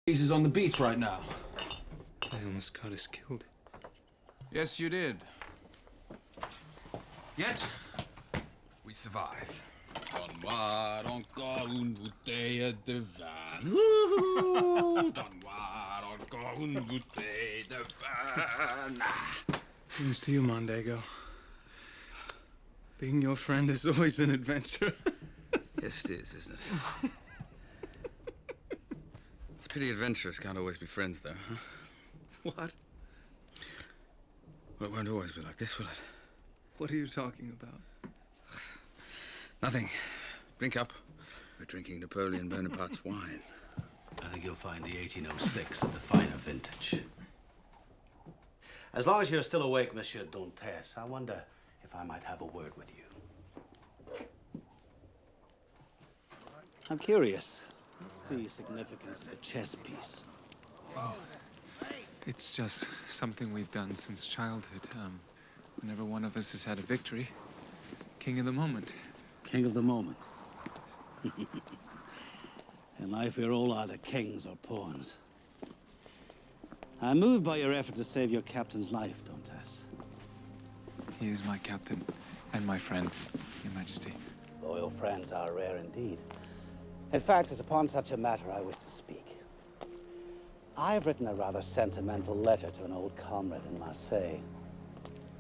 Is on the beach right now. I almost got us killed. Yes, you did. Yet, We survive. Dan waar encore une bouteille de vin. Dan waar encore une bouteille de vin. Here's to you, Mondego. Being your friend is always an adventure. Yes, it is, isn't it? It's a pity adventurers can't always be friends, though, huh? What? Well, it won't always be like this, will it? What are you talking about? Nothing. Drink up. We're drinking Napoleon Bonaparte's wine. I think you'll find the 1806 of the finer vintage. As long as you're still awake, Monsieur Dantes, I wonder if I might have a word with you. I'm curious. What's the significance of the chess piece? It's just something we've done since childhood. Whenever one of us has had a victory, king of the moment. King of the moment. In life, we're all either kings or pawns. I'm moved by your effort to save your captain's life, Dantes. He is my captain and my friend, Your Majesty. Loyal friends are rare indeed. In fact, it's upon such a matter I wish to speak. I've written a rather sentimental letter to an old comrade in Marseille.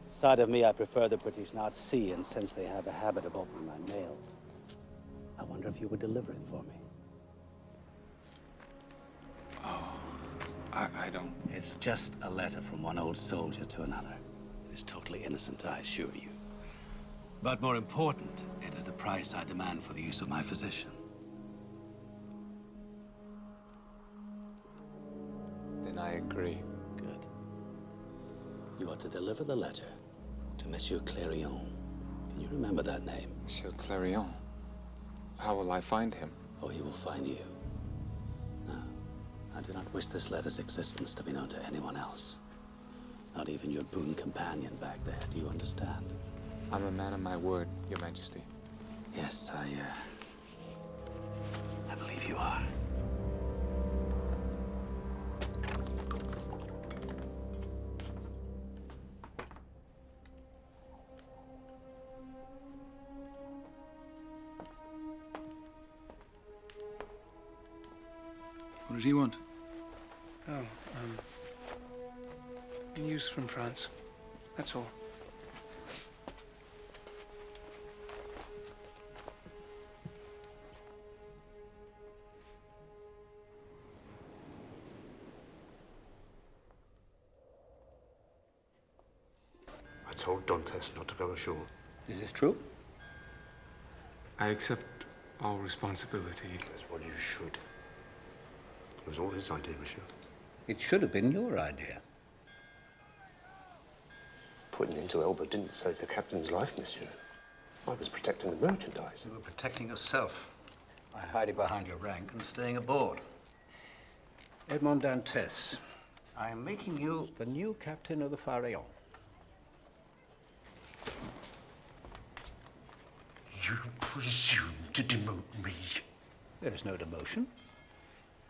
Side of me, I prefer the British not see, and since they have a habit of opening my mail, I wonder if you would deliver it for me. I don't... It's just a letter from one old soldier to another. It's totally innocent, I assure you. But more important, it is the price I demand for the use of my physician. Then I agree. Good. You are to deliver the letter to Monsieur Clerion. Can you remember that name? Monsieur Clerion. How will I find him? Oh, he will find you. No, I do not wish this letter's existence to be known to anyone else. Not even your boon companion back there. Do you understand? I'm a man of my word, Your Majesty. Yes, I believe you are. What did he want? News from France. That's all. I told Dantes not to go ashore. Is this true? I accept all responsibility. That's what you should. It was all his idea, monsieur. It should have been your idea. Putting into Elba didn't save the captain's life, monsieur. I was protecting the merchandise. You were protecting yourself by hiding behind your rank and staying aboard. Edmond Dantes, I am making you the new captain of the Pharaon. You presume to demote me. There is no demotion.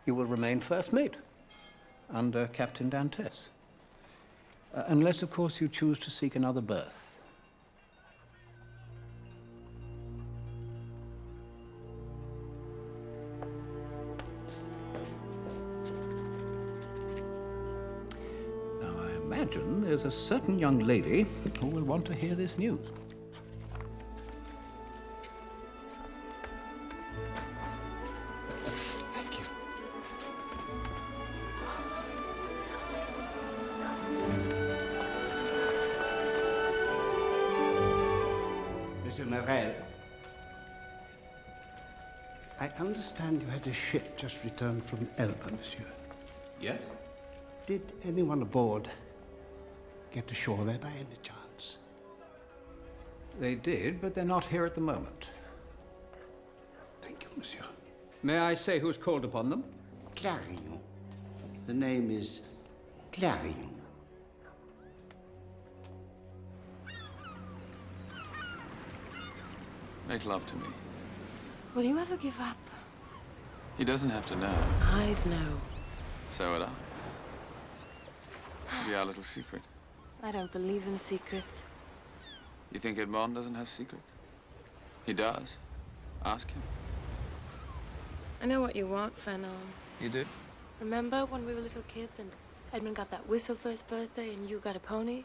You will remain first mate under Captain Dantes. Unless, of course, you choose to seek another berth. Now, I imagine there's a certain young lady who will want to hear this news. Thank you. Monsieur Morel, I understand you had a ship just returned from Elba, monsieur. Yes? Did anyone aboard get ashore there by any chance? They did, but they're not here at the moment. Thank you, monsieur. May I say who's called upon them? Clarion. The name is Clarion. Make love to me. Will you ever give up? He doesn't have to know. I'd know. So would I. It'd be our little secret. I don't believe in secrets. You think Edmond doesn't have secrets? He does. Ask him. I know what you want, Fanon. You do? Remember when we were little kids and Edmund got that whistle for his birthday and you got a pony?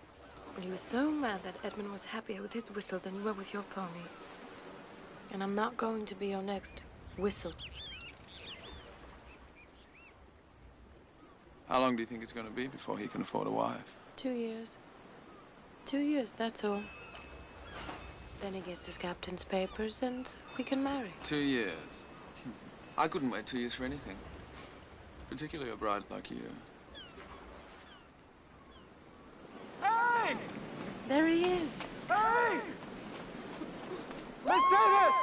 Well, he was so mad that Edmund was happier with his whistle than you were with your pony. And I'm not going to be your next whistle. How long do you think it's going to be before he can afford a wife? 2 years. 2 years, that's all. Then he gets his captain's papers and we can marry. 2 years? I couldn't wait 2 years for anything. Particularly a bride like you. Hey! There he is. Hey! Mercedes!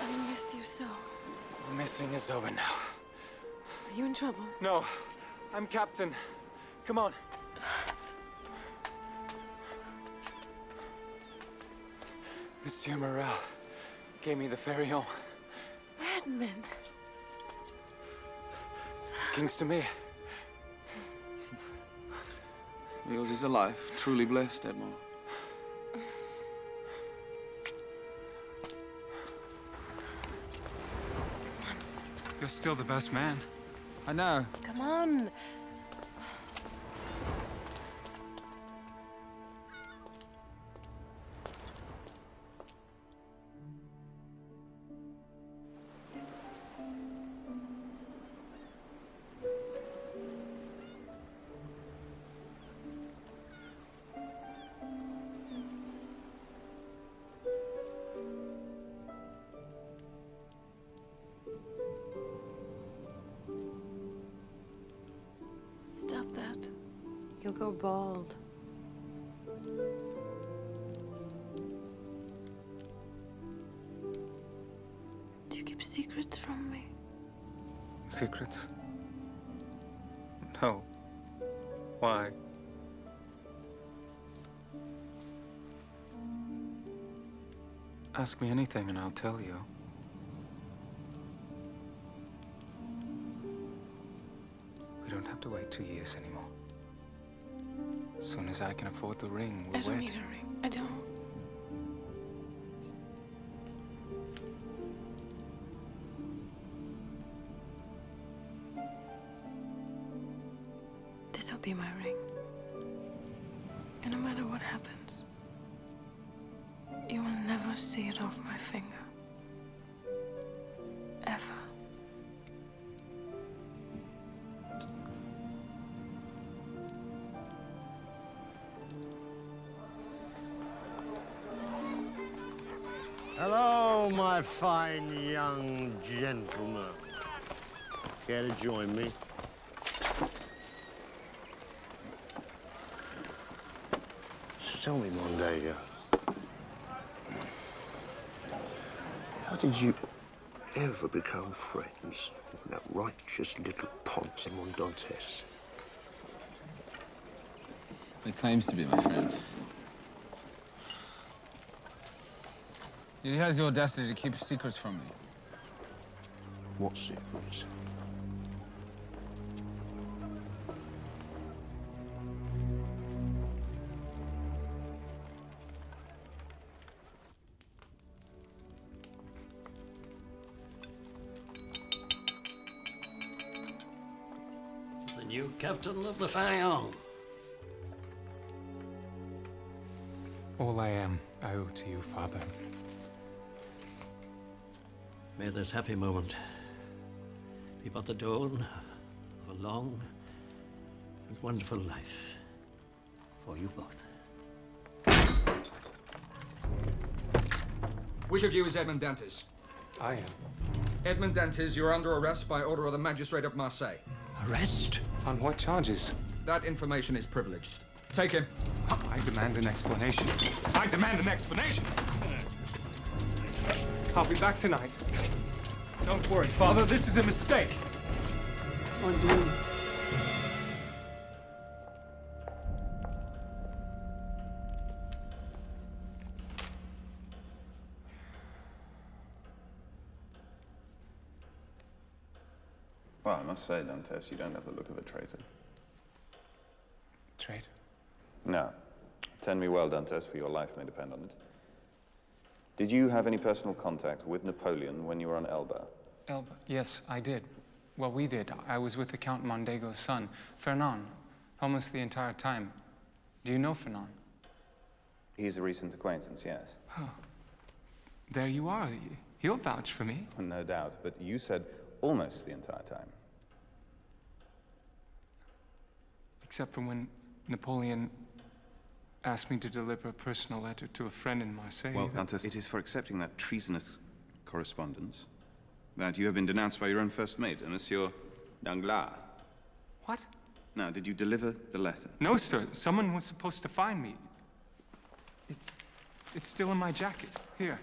I missed you so. The missing is over now. Are you in trouble? No, I'm captain. Come on. Monsieur Morel gave me the ferry home. Edmund. King's to me. Yours is a life truly blessed, Edmond. You're still the best man. I know. Come on. Stop that. You'll go bald. Do you keep secrets from me? Secrets? No. Why? Ask me anything and I'll tell you. We don't have to wait 2 years anymore. As soon as I can afford the ring, we'll I don't wed. need a ring. I don't. This'll be my ring. And no matter what happens, you will never see it off my finger. Ever. Hello, my fine young gentleman. Care to join me? Tell me, Mondego, how did you ever become friends with that righteous little Ponce Mondantes? He claims to be my friend. He has the audacity to keep secrets from me. What secrets? The new captain of the Pharaon. All I am, I owe to you, Father. May this happy moment be but the dawn of a long and wonderful life for you both. Which of you is Edmond Dantes? I am. Edmond Dantes, you're under arrest by order of the magistrate of Marseille. Arrest? On what charges? That information is privileged. Take him. I demand an explanation. I demand an explanation! I'll be back tonight. Don't worry, Father, this is a mistake. Well, I must say, Dantes, you don't have the look of a traitor. Traitor? No. Attend me well, Dantes, for your life may depend on it. Did you have any personal contact with Napoleon when you were on Elba? Elba? Yes, I did. Well, we did. I was with the Count Mondego's son, Fernand, almost the entire time. Do you know Fernand? He's a recent acquaintance, yes. Oh. There you are. You'll vouch for me. No doubt, but you said almost the entire time. Except for when Napoleon asked me to deliver a personal letter to a friend in Marseille. Well, Dantes, it is for accepting that treasonous correspondence that you have been denounced by your own first mate, Monsieur Danglars. What? Now, did you deliver the letter? No, sir. Someone was supposed to find me. It's still in my jacket. Here.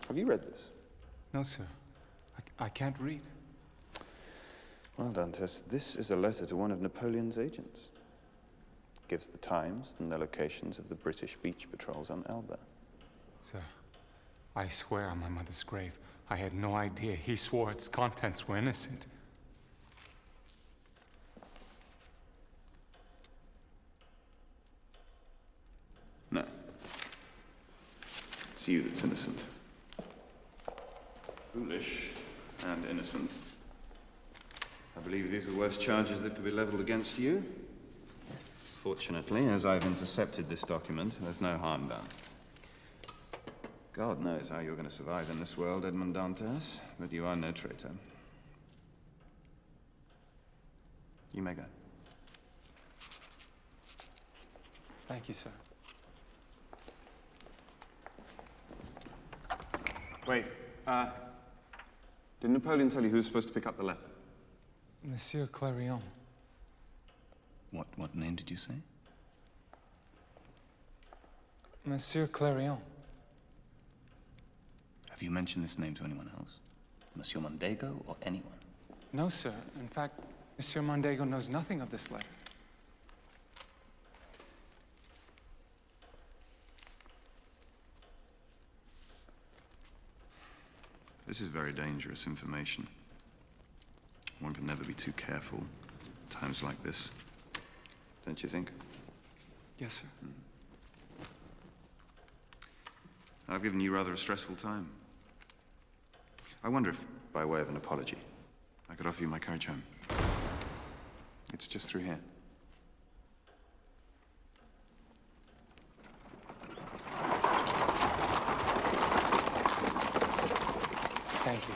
Have you read this? No, sir. I can't read. Well, Dantes, this is a letter to one of Napoleon's agents. It gives the times and the locations of the British beach patrols on Elba. Sir, I swear on my mother's grave, I had no idea. He swore its contents were innocent. No. It's you that's innocent. Foolish and innocent. I believe these are the worst charges that could be leveled against you. Fortunately, as I've intercepted this document, there's no harm done. God knows how you're going to survive in this world, Edmond Dantes, but you are no traitor. You may go. Thank you, sir. Wait, did Napoleon tell you who's supposed to pick up the letter? Monsieur Clarion. What name did you say? Monsieur Clarion. Have you mentioned this name to anyone else? Monsieur Mondego or anyone? No, sir. In fact, Monsieur Mondego knows nothing of this letter. This is very dangerous information. One can never be too careful at times like this. Don't you think? Yes, sir. I've given you rather a stressful time. I wonder if, by way of an apology, I could offer you my carriage home. It's just through here. Thank you.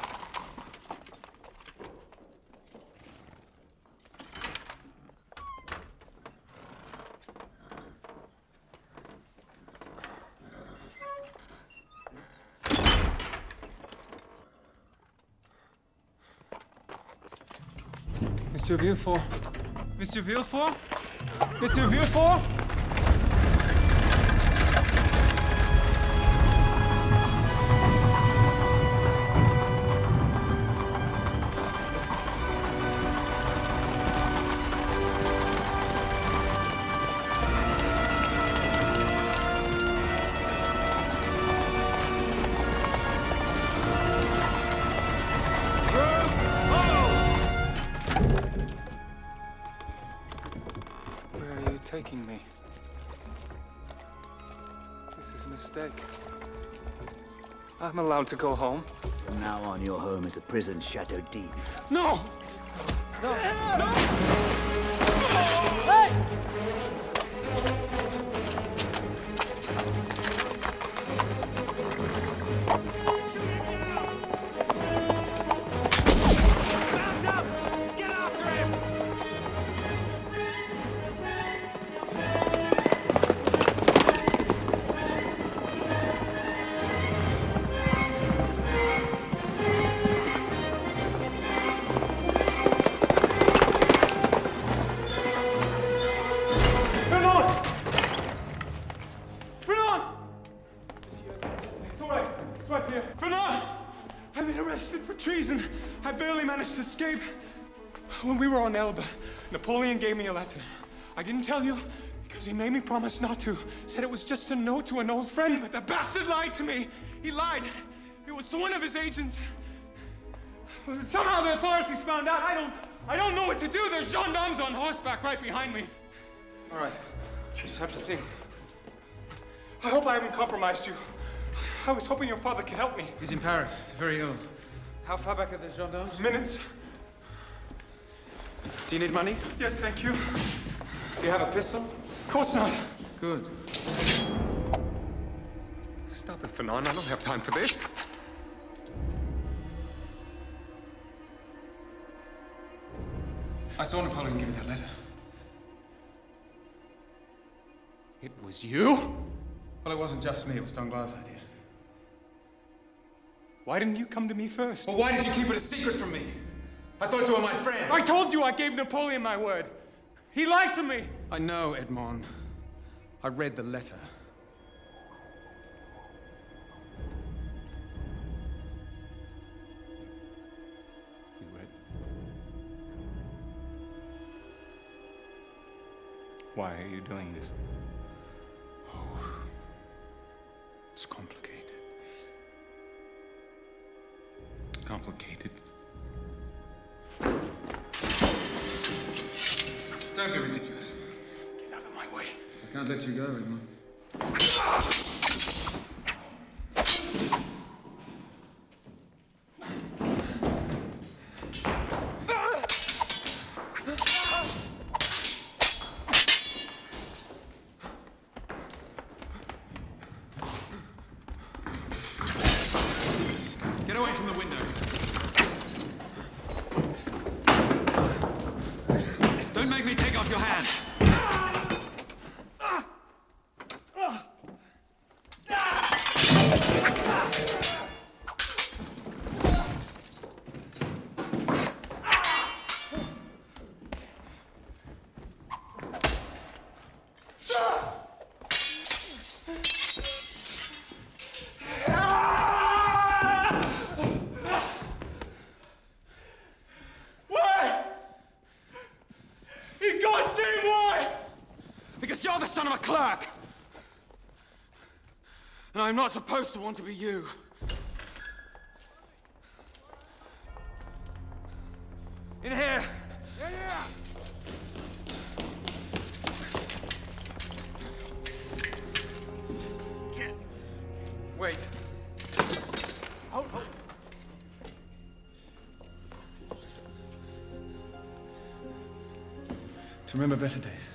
Monsieur Villefort? Monsieur Villefort? Monsieur Villefort? Taking me. This is a mistake. I'm allowed to go home. From now on, your home is the prison's Chateau d'If. No! No! No! Hey! treason. I barely managed to escape. When we were on Elba, Napoleon gave me a letter. I didn't tell you because he made me promise not to. Said it was just a note to an old friend, but the bastard lied to me. He lied. It was to one of his agents. Somehow the authorities found out. I don't know what to do. There's gendarmes on horseback right behind me. All right. You just have to think. I hope I haven't compromised you. I was hoping your father could help me. He's in Paris. He's very ill. How far back are the gendarmes? Minutes. Do you need money? Yes, thank you. Do you have a pistol? Of course not. Good. Stop it, Fanon. I don't have time for this. I saw Napoleon give you that letter. It was you? Well, it wasn't just me. It was Danglars' idea. Why didn't you come to me first? Well, why did you keep it a secret from me? I thought you were my friend. I told you I gave Napoleon my word. He lied to me. I know, Edmond. I read the letter. You read? Why are you doing this? Oh, it's complicated. Complicated. Don't be ridiculous. Get out of my way. I can't let you go, Edmond. Get away from the window. Don't make me take off your hand. Because you're the son of a clerk! And I'm not supposed to want to be you. In here! Yeah! Wait. Hold. To remember better days.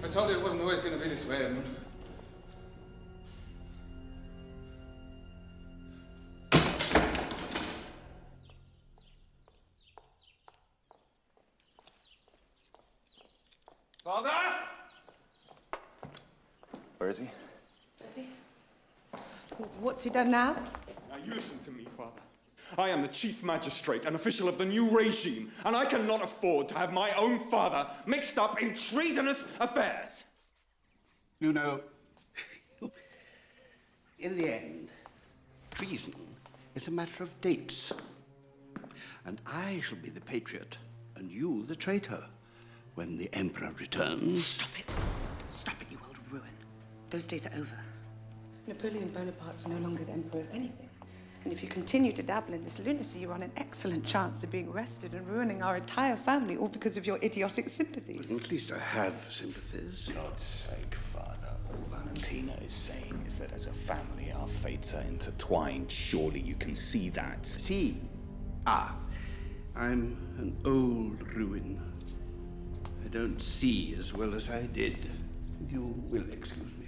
I told you it wasn't always going to be this way, Edmund. Father? Where is he? Daddy? What's he done now? Now you listen to me, Father. I am the chief magistrate and official of the new regime, and I cannot afford to have my own father mixed up in treasonous affairs. You know, in the end, treason is a matter of dates. And I shall be the patriot, and you the traitor, when the Emperor returns. Stop it. Stop it, you old ruin. Those days are over. Napoleon Bonaparte's no longer the Emperor of anything. And if you continue to dabble in this lunacy, you're on an excellent chance of being arrested and ruining our entire family, all because of your idiotic sympathies. Well, at least I have sympathies. For God's sake, Father, all Valentina is saying is that as a family, our fates are intertwined. Surely you can see that. See? Ah, I'm an old ruin. I don't see as well as I did. You will excuse me.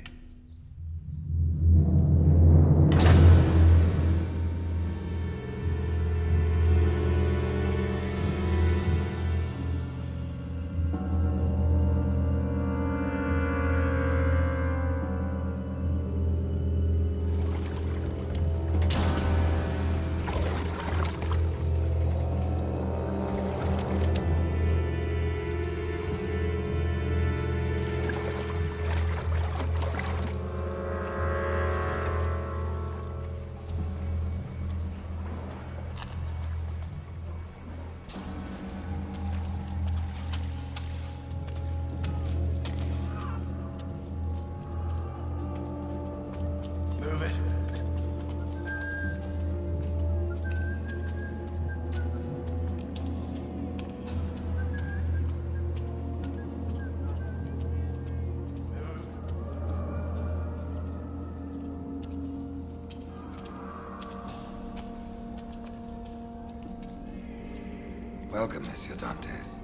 Welcome, Monsieur Dantes.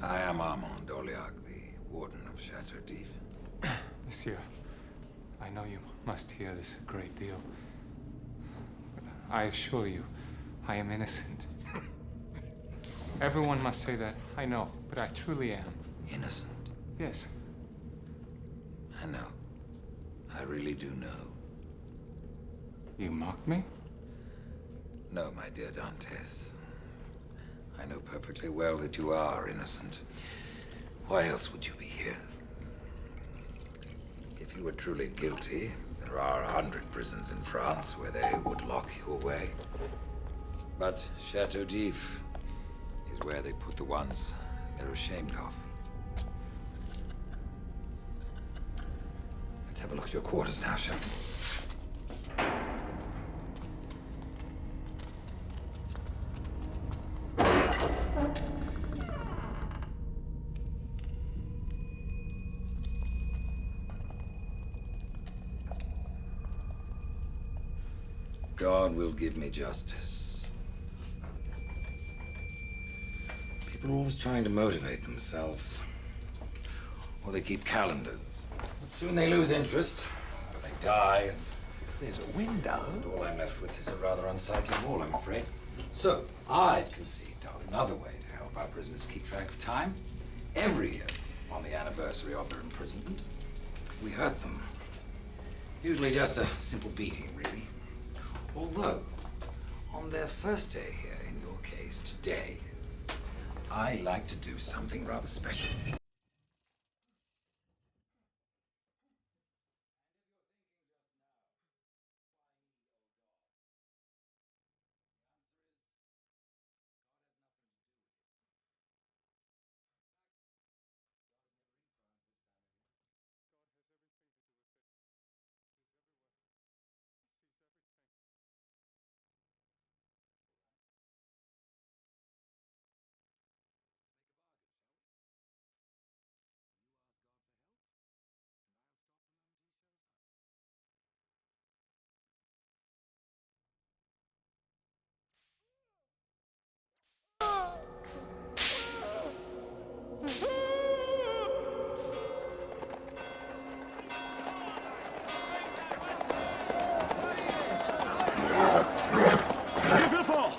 I am Armand Doliac, the warden of Chateau d'If. Monsieur, I know you must hear this a great deal. But I assure you, I am innocent. Everyone must say that, I know, but I truly am. Innocent? Yes. I know. I really do know. You mocked me? No, my dear Dantes. I know perfectly well that you are innocent. Why else would you be here? If you were truly guilty, there are 100 prisons in France where they would lock you away. But Chateau d'If is where they put the ones they're ashamed of. Let's have a look at your quarters now, shall we? God will give me justice. People are always trying to motivate themselves. Or they keep calendars. But soon they lose interest. Or they die. And there's a window. And all I'm left with is a rather unsightly wall, I'm afraid. So, I've conceived of another way to help our prisoners keep track of time. Every year, on the anniversary of their imprisonment, we hurt them. Usually just a simple beating, really. Although, on their first day here, in your case, today, I like to do something rather special.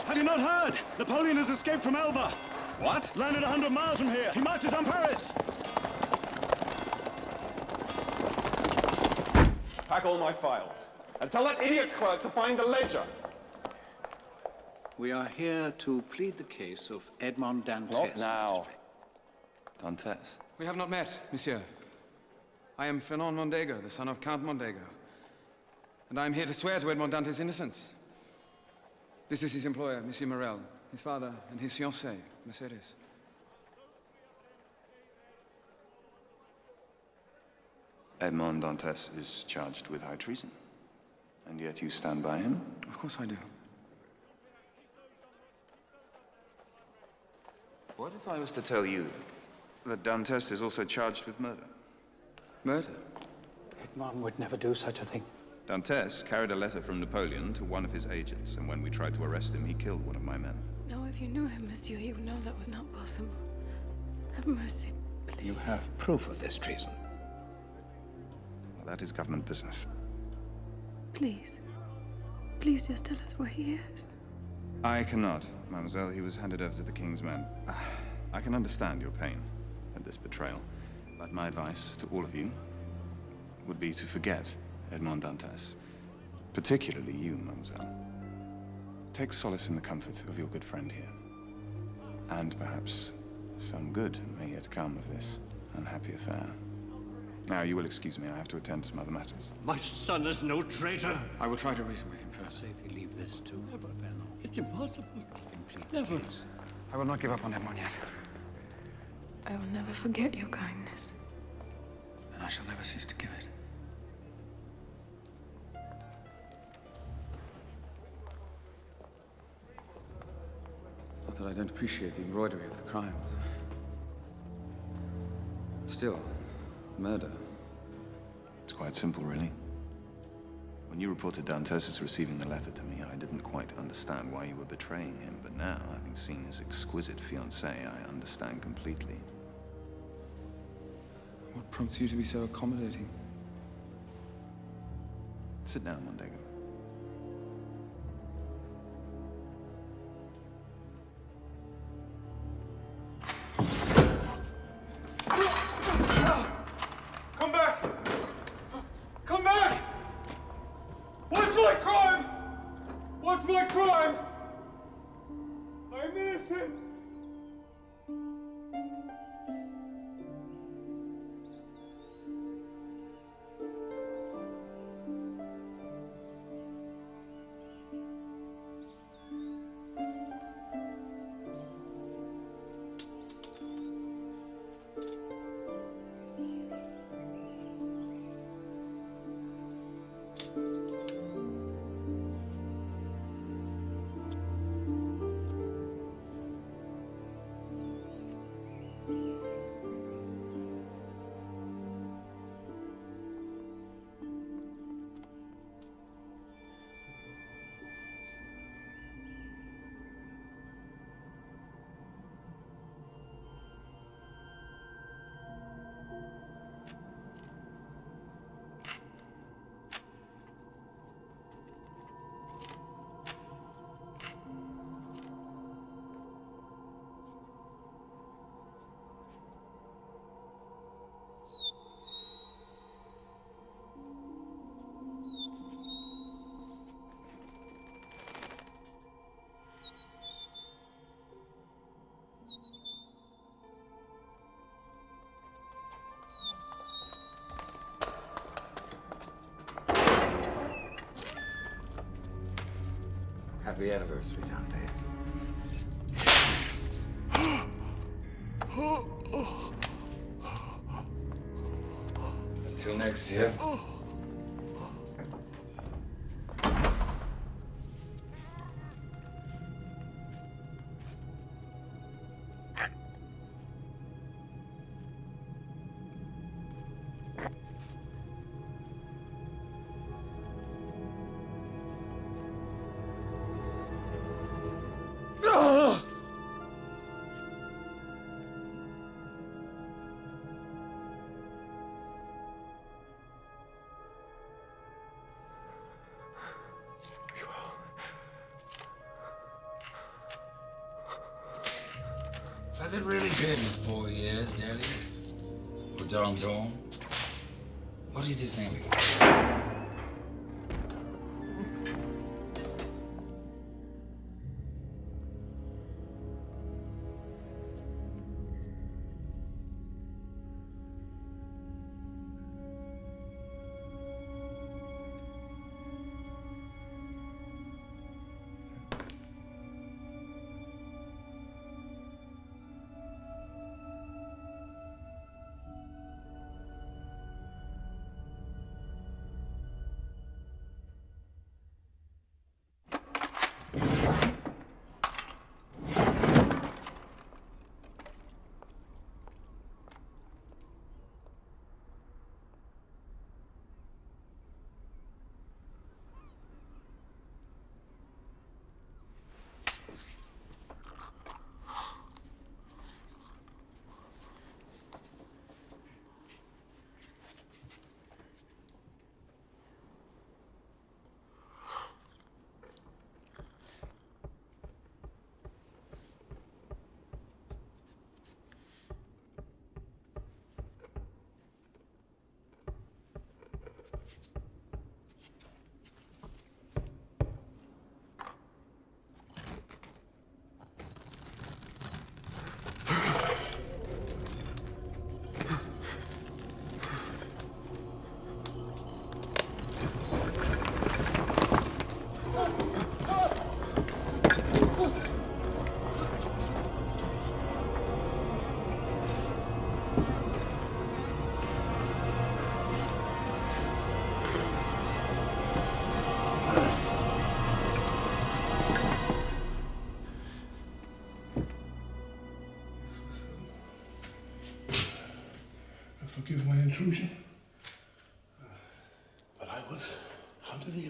Have you not heard? Napoleon has escaped from Elba. What? Landed 100 miles from here. He marches on Paris. Pack all my files. And tell that idiot clerk to find the ledger. We are here to plead the case of Edmond Dantes. Not now. Dantes? We have not met, monsieur. I am Fernand Mondego, the son of Count Mondego. And I am here to swear to Edmond Dantes' innocence. This is his employer, Monsieur Morel, his father, and his fiancée, Mercedes. Edmond Dantes is charged with high treason. And yet you stand by him? Of course I do. What if I was to tell you that Dantes is also charged with murder? Murder? Edmond would never do such a thing. Dantes carried a letter from Napoleon to one of his agents, and when we tried to arrest him, he killed one of my men. No, if you knew him, monsieur, you would know that was not possible. Have mercy, please. You have proof of this treason. Well, that is government business. Please. Please just tell us where he is. I cannot, mademoiselle. He was handed over to the king's men. I can understand your pain at this betrayal, but my advice to all of you would be to forget Edmond Dantes, particularly you, mademoiselle. Take solace in the comfort of your good friend here. And perhaps some good may yet come of this unhappy affair. Now, you will excuse me. I have to attend to some other matters. My son is no traitor. I will try to reason with him first. Say if you leave this to Fernand. It's impossible. Never. I will not give up on Edmond yet. I will never forget your kindness. And I shall never cease to give it. Not that I don't appreciate the embroidery of the crimes. Still, murder. It's quite simple, really. When you reported Dantes as receiving the letter to me, I didn't quite understand why you were betraying him, but now, having seen his exquisite fiancée, I understand completely. What prompts you to be so accommodating? Sit down, Mondego. Come back! Come back! What's my crime? What's my crime? I'm innocent. Happy anniversary, Dantes. Until next year. Has it really been 4 years, Nelly? Or Danton? What is his name again? Forgive my intrusion, but I was under the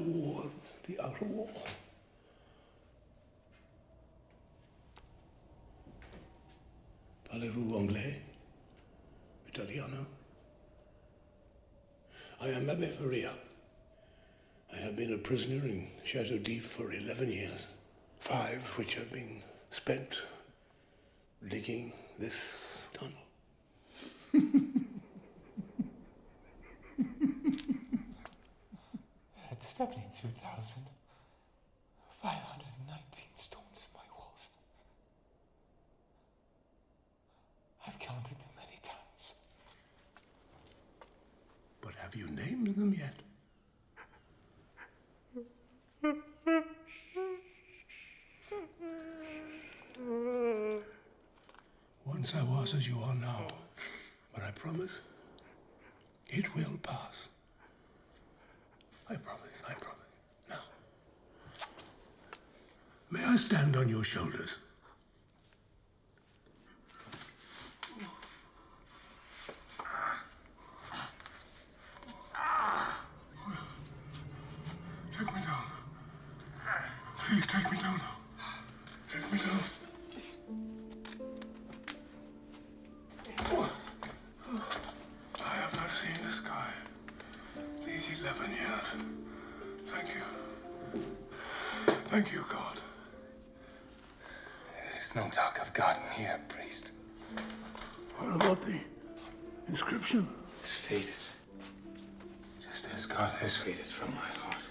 towards the outer wall. Parlez-vous anglais? Italiano? I am Abbe Faria. I have been a prisoner in Chateau d'If for 11 years, 5 which have been spent digging this tunnel. That's 72,519 stones in my walls. I've counted them many times. But have you named them yet? Once I was as you are now, but I promise it will pass. I promise, I promise. Now, may I stand on your shoulders? Take me down. Please take me down. Take me down. I have not seen the sky these 11 years. Thank you. Thank you, God. There's no talk of God in here, priest. What about the inscription? It's faded. Just as God has faded from my heart.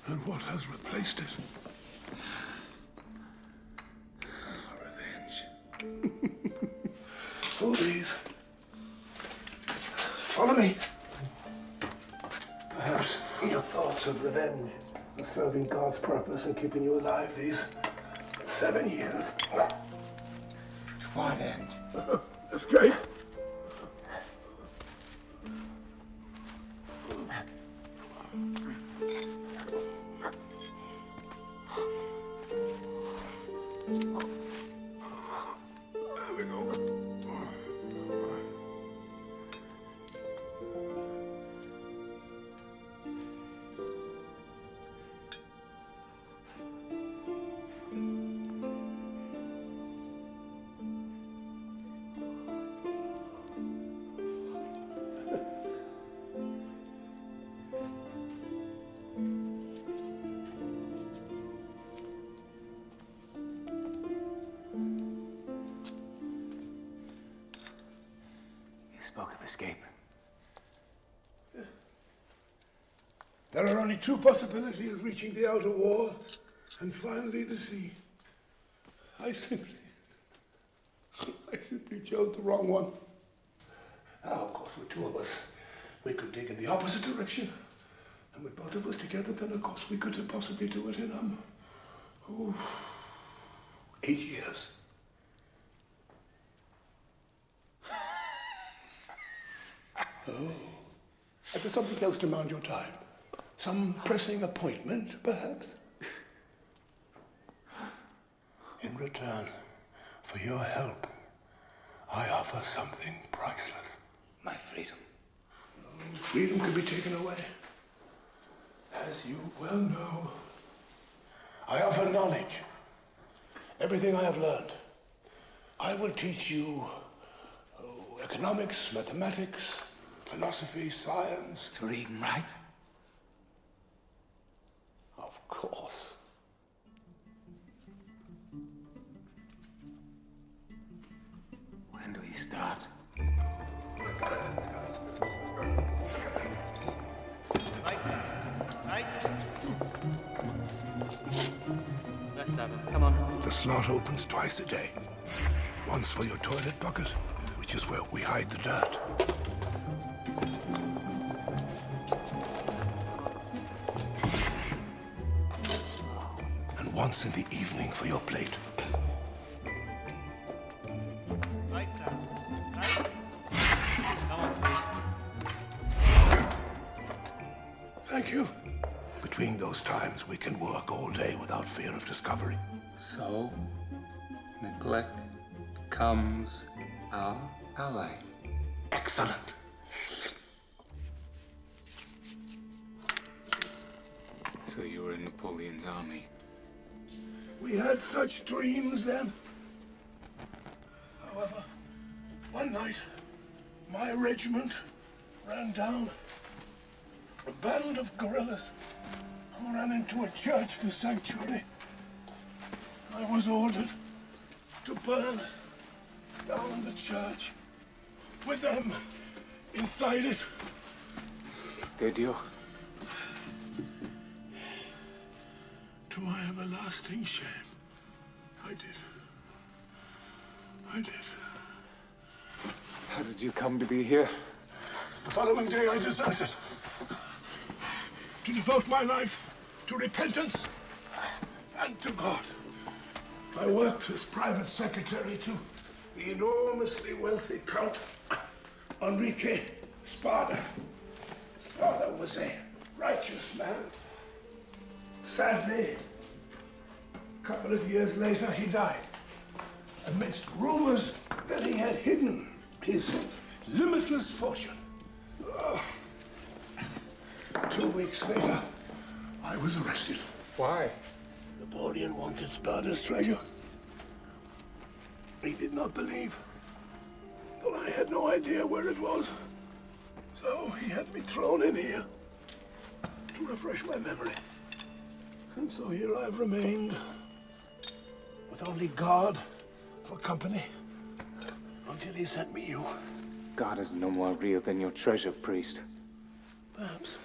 And what has replaced it? Revenge. Hold these. Follow me. Perhaps your thoughts of revenge are serving God's purpose and keeping you alive these 7 years. To what end? Escape. There we go. Spoke of escape. There are only 2 possibilities: reaching the outer wall and finally the sea. I simply chose the wrong one. Now, of course, with 2 of us, we could dig in the opposite direction. And with both of us together, then, of course, we could possibly do it in, 8 years. Oh. And there's something else demand your time. Some pressing appointment, perhaps? In return for your help, I offer something priceless. My freedom. Freedom can be taken away. As you well know, I offer knowledge. Everything I have learned. I will teach you economics, mathematics, philosophy, science. To read and write? Of course. When do we start? Right. Let's have it. Come on. The slot opens twice a day. Once for your toilet bucket, which is where we hide the dirt. And once in the evening for your plate. Right, sir. Right. Come on, please. Thank you. Between those times, we can work all day without fear of discovery. So, neglect becomes our ally. Excellent. So you were in Napoleon's army. We had such dreams then. However, one night, my regiment ran down a band of guerrillas who ran into a church for sanctuary. I was ordered to burn down the church with them inside it. Did you? To my everlasting shame, I did. I did. How did you come to be here? The following day, I deserted to devote my life to repentance and to God. I worked as private secretary to the enormously wealthy Count Enrique Spada. Spada was a righteous man. Sadly, a couple of years later, he died amidst rumors that he had hidden his limitless fortune. 2 weeks later, I was arrested. Why? Napoleon wanted Spada's treasure. He did not believe that I had no idea where it was. So he had me thrown in here to refresh my memory. And so here I've remained with only God for company until he sent me you. God is no more real than your treasure, priest. Perhaps.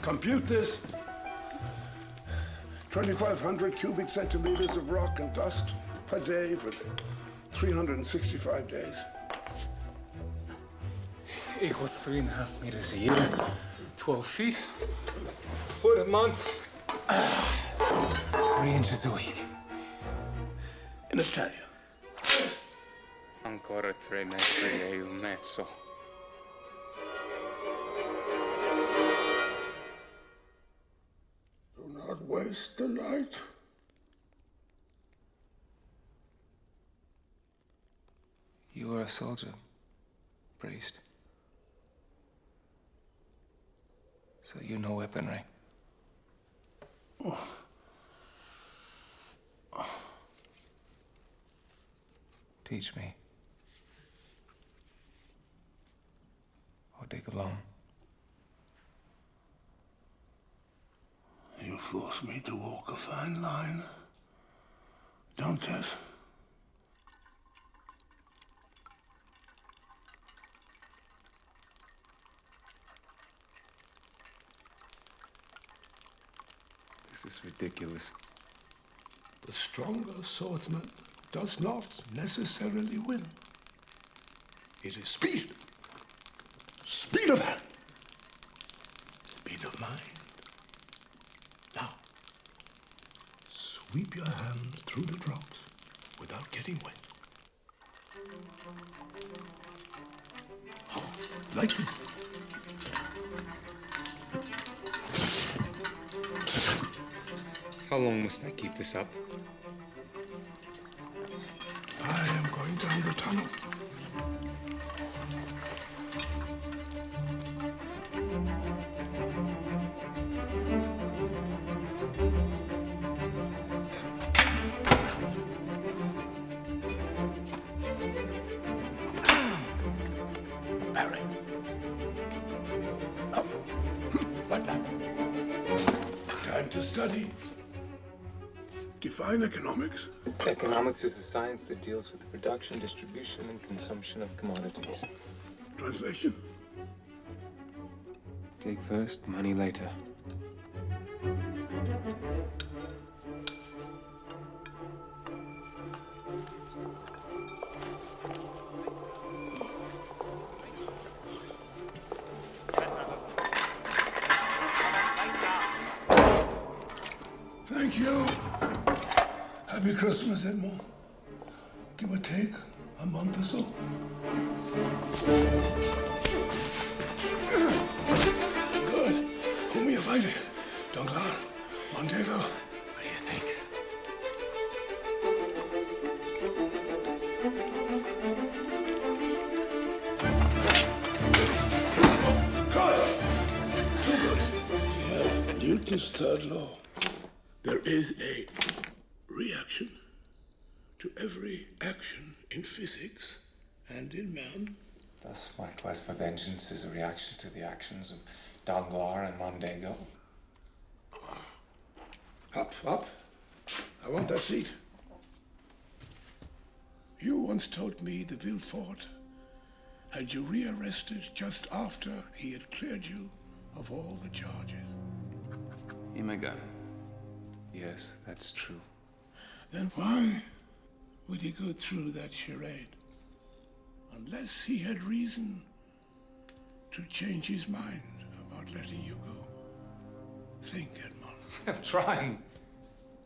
Compute this. 2,500 cubic centimeters of rock and dust per day for 365 days. Equals 3.5 meters a year, 12 feet, foot a month, 3 inches a week. In Italian. Ancora 3 metri e un mezzo. Do not waste the light. You were a soldier, priest. So you know weaponry. Teach me. Or dig along. You force me to walk a fine line, don't it? This is ridiculous. The stronger swordsman does not necessarily win. It is speed. Speed of hand. Speed of mind. Now, sweep your hand through the drops without getting wet. Lightly. How long must I keep this up? I am going down the tunnel. Parry. Up. Like that. Time to study. Define economics. Economics is a science that deals with the production, distribution, and consumption of commodities. Translation. Dig first, money later. Thank you. Happy Christmas, Edmond. Give or take a month or so. Newton's third law. There is a reaction to every action in physics and in man. Thus, my quest for vengeance is a reaction to the actions of Danglars and Mondego. Up, up. I want that seat. You once told me the Villefort had you rearrested just after he had cleared you of all the charges. You may go. Yes, that's true. Then why would he go through that charade? Unless he had reason to change his mind about letting you go. Think, Edmond. I'm trying.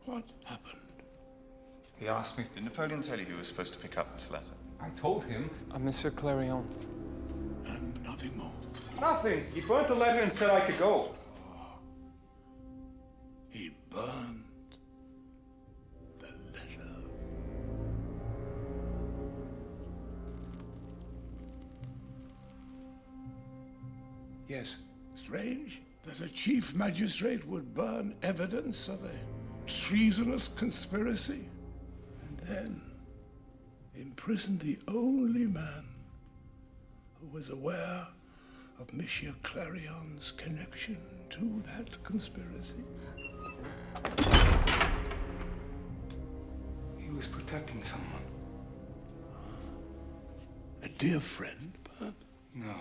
What happened? He asked me. Did Napoleon tell you he was supposed to pick up this letter? I told him. Monsieur Clarion. And nothing more. Nothing. He burnt the letter and said I could go. He burned the letter. Yes. Strange that a chief magistrate would burn evidence of a treasonous conspiracy and then imprison the only man who was aware of Monsieur Clarion's connection to that conspiracy. He was protecting someone. A dear friend, perhaps? No.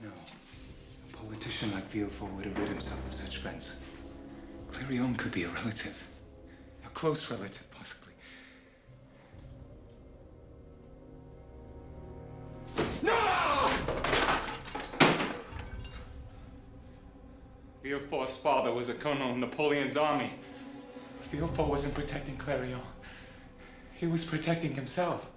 No. A politician like Villefort would have rid himself of such friends. Clarion could be a relative. A close relative, possibly. Villefort's father was a colonel in Napoleon's army. Villefort wasn't protecting Clarion. He was protecting himself.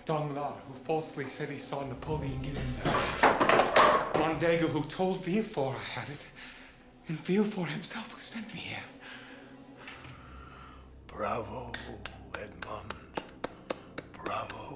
Danglars, who falsely said he saw Napoleon give him that. Mondego, who told Villefort I had it. And Villefort himself who sent me here. Bravo, Edmond. Bravo.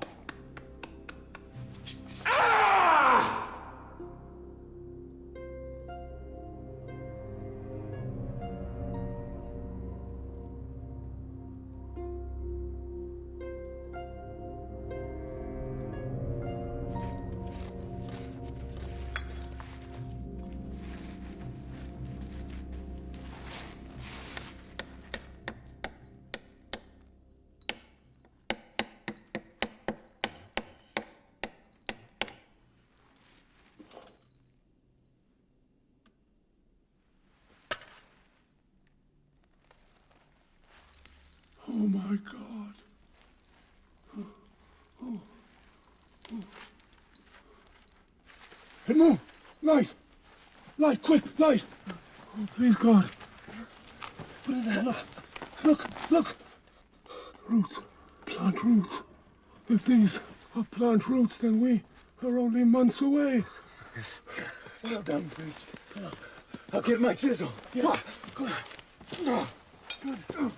Oh my God. Edmond, light! Light, quick, light! Oh, please, God. What is that? Look! Look! Look! Roots. Plant roots. If these are plant roots, then we are only months away. Yes. Well done, priest. I'll get my chisel. Yeah. Come on. Good.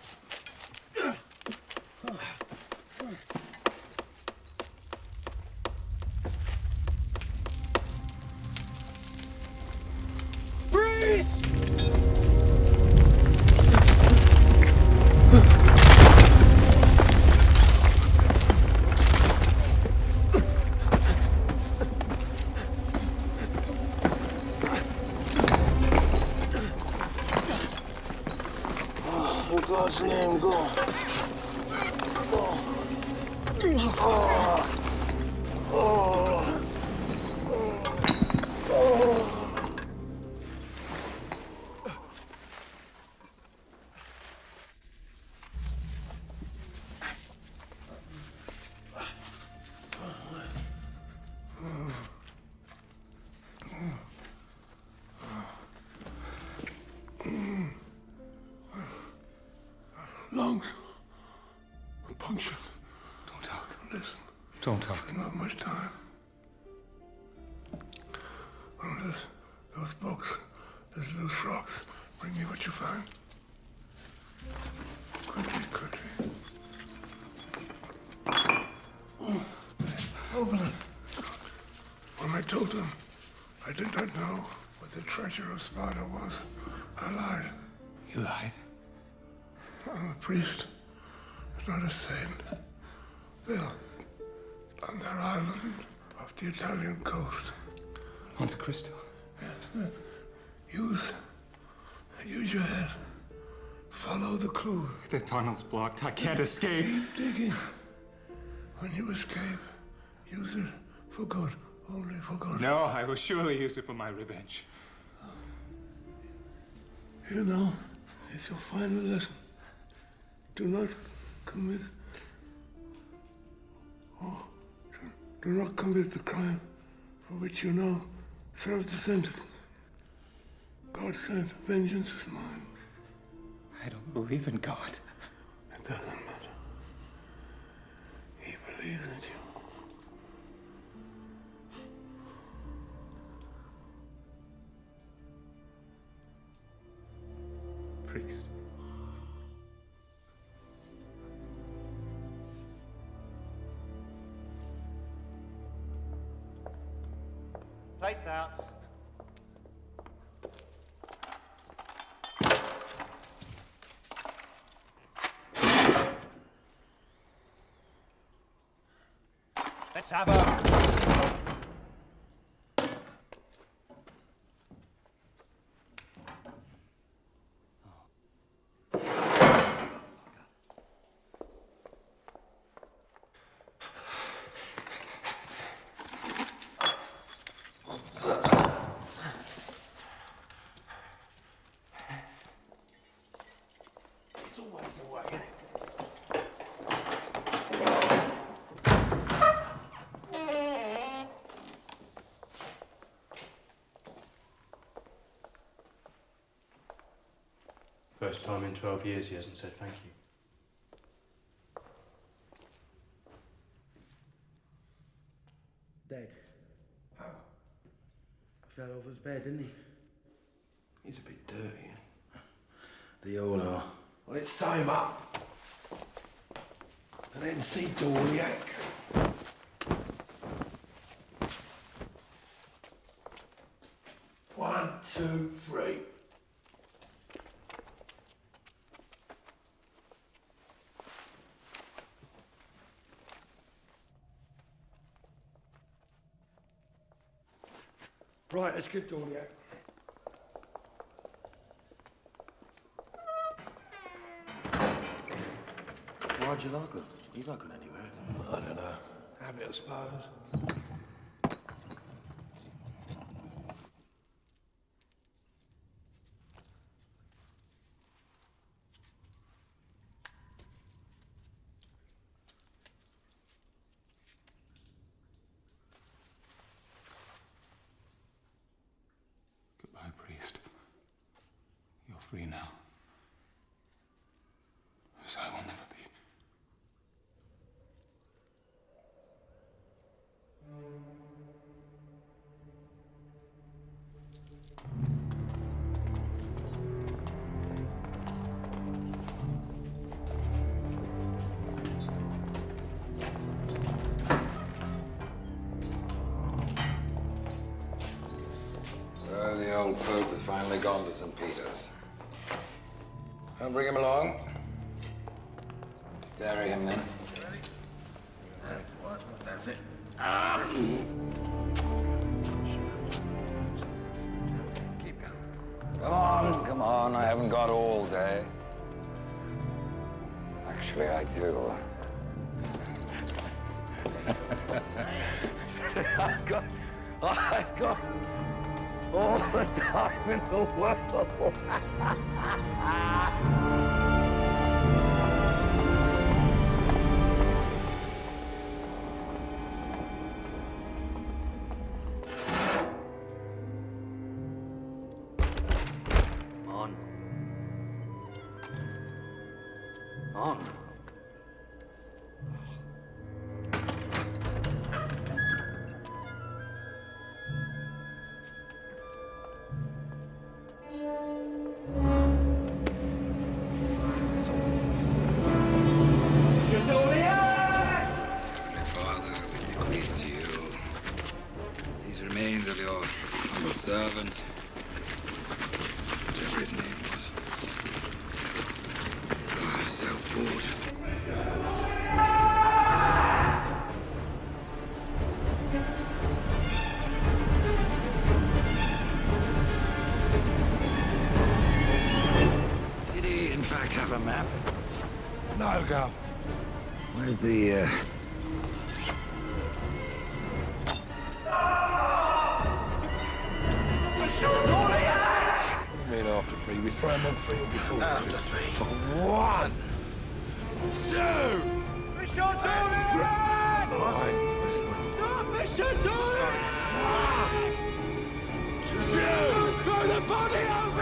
Priest! In God's name, go. Lungs. Punctured. Don't talk. Listen. Don't talk. There's not much time. Those books, those loose rocks. Bring me what you find. Quickly. Open it. When I told them I did not know But the treacherous Sparta was. I lied. You lied? I'm a priest, not a saint. There, on that island off the Italian coast. Monte Cristo? Yes. Use your head. Follow the clue. The tunnel's blocked. I can't escape. Keep digging. When you escape, use it for good. Only for good. No, I will surely use it for my revenge. Here now is your final lesson. Do not commit. Oh, do not commit the crime for which you now serve the sentence. God said, vengeance is mine. I don't believe in God. It doesn't matter. He believes in you. Priest. Plates out. Let's have her. First time in 12 years he hasn't said thank you. Dead. How? Fell off his bed, didn't he? He's a bit dirty. They all are. Well, let's tie him up. And then see Dorliac. 1, 2, 3. Right, let's get Dorliac. Why'd you like it? He's not going anywhere. I don't know. Habit, I suppose. Goodbye, priest. You're free now. As I will never be. So the old Pope has finally gone to St. Peter's. I'll bring him along. Let's bury him then. That's it. Keep going. Come on, I haven't got all day. Actually, I do. I've got all the time in the world. On. On. Father, we bequeath to you these remains of your humble servant, for a map? No go. Where's the, I mean after 3? We throw him on 3 or before 3? After 3. 1, 2, Mission Stop Mission Don't throw the body over!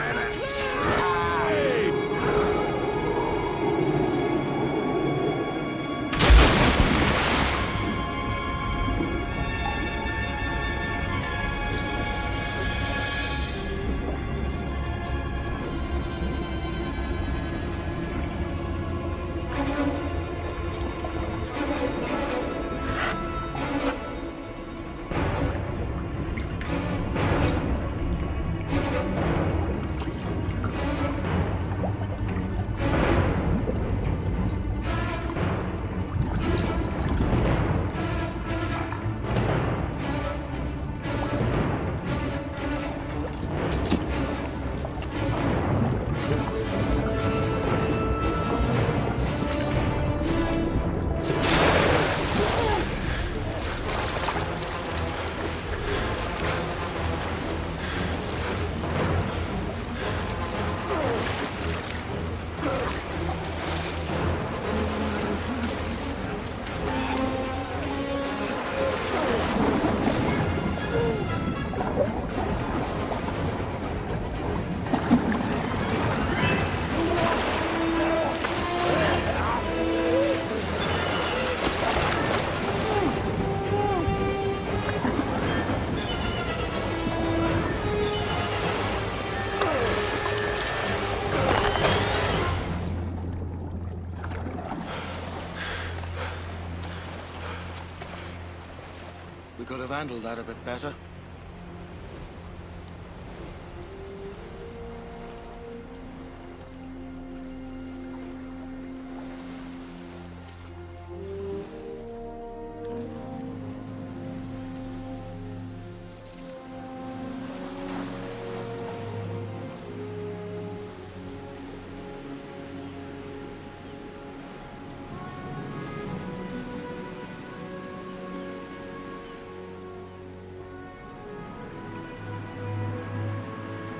We could have handled that a bit better.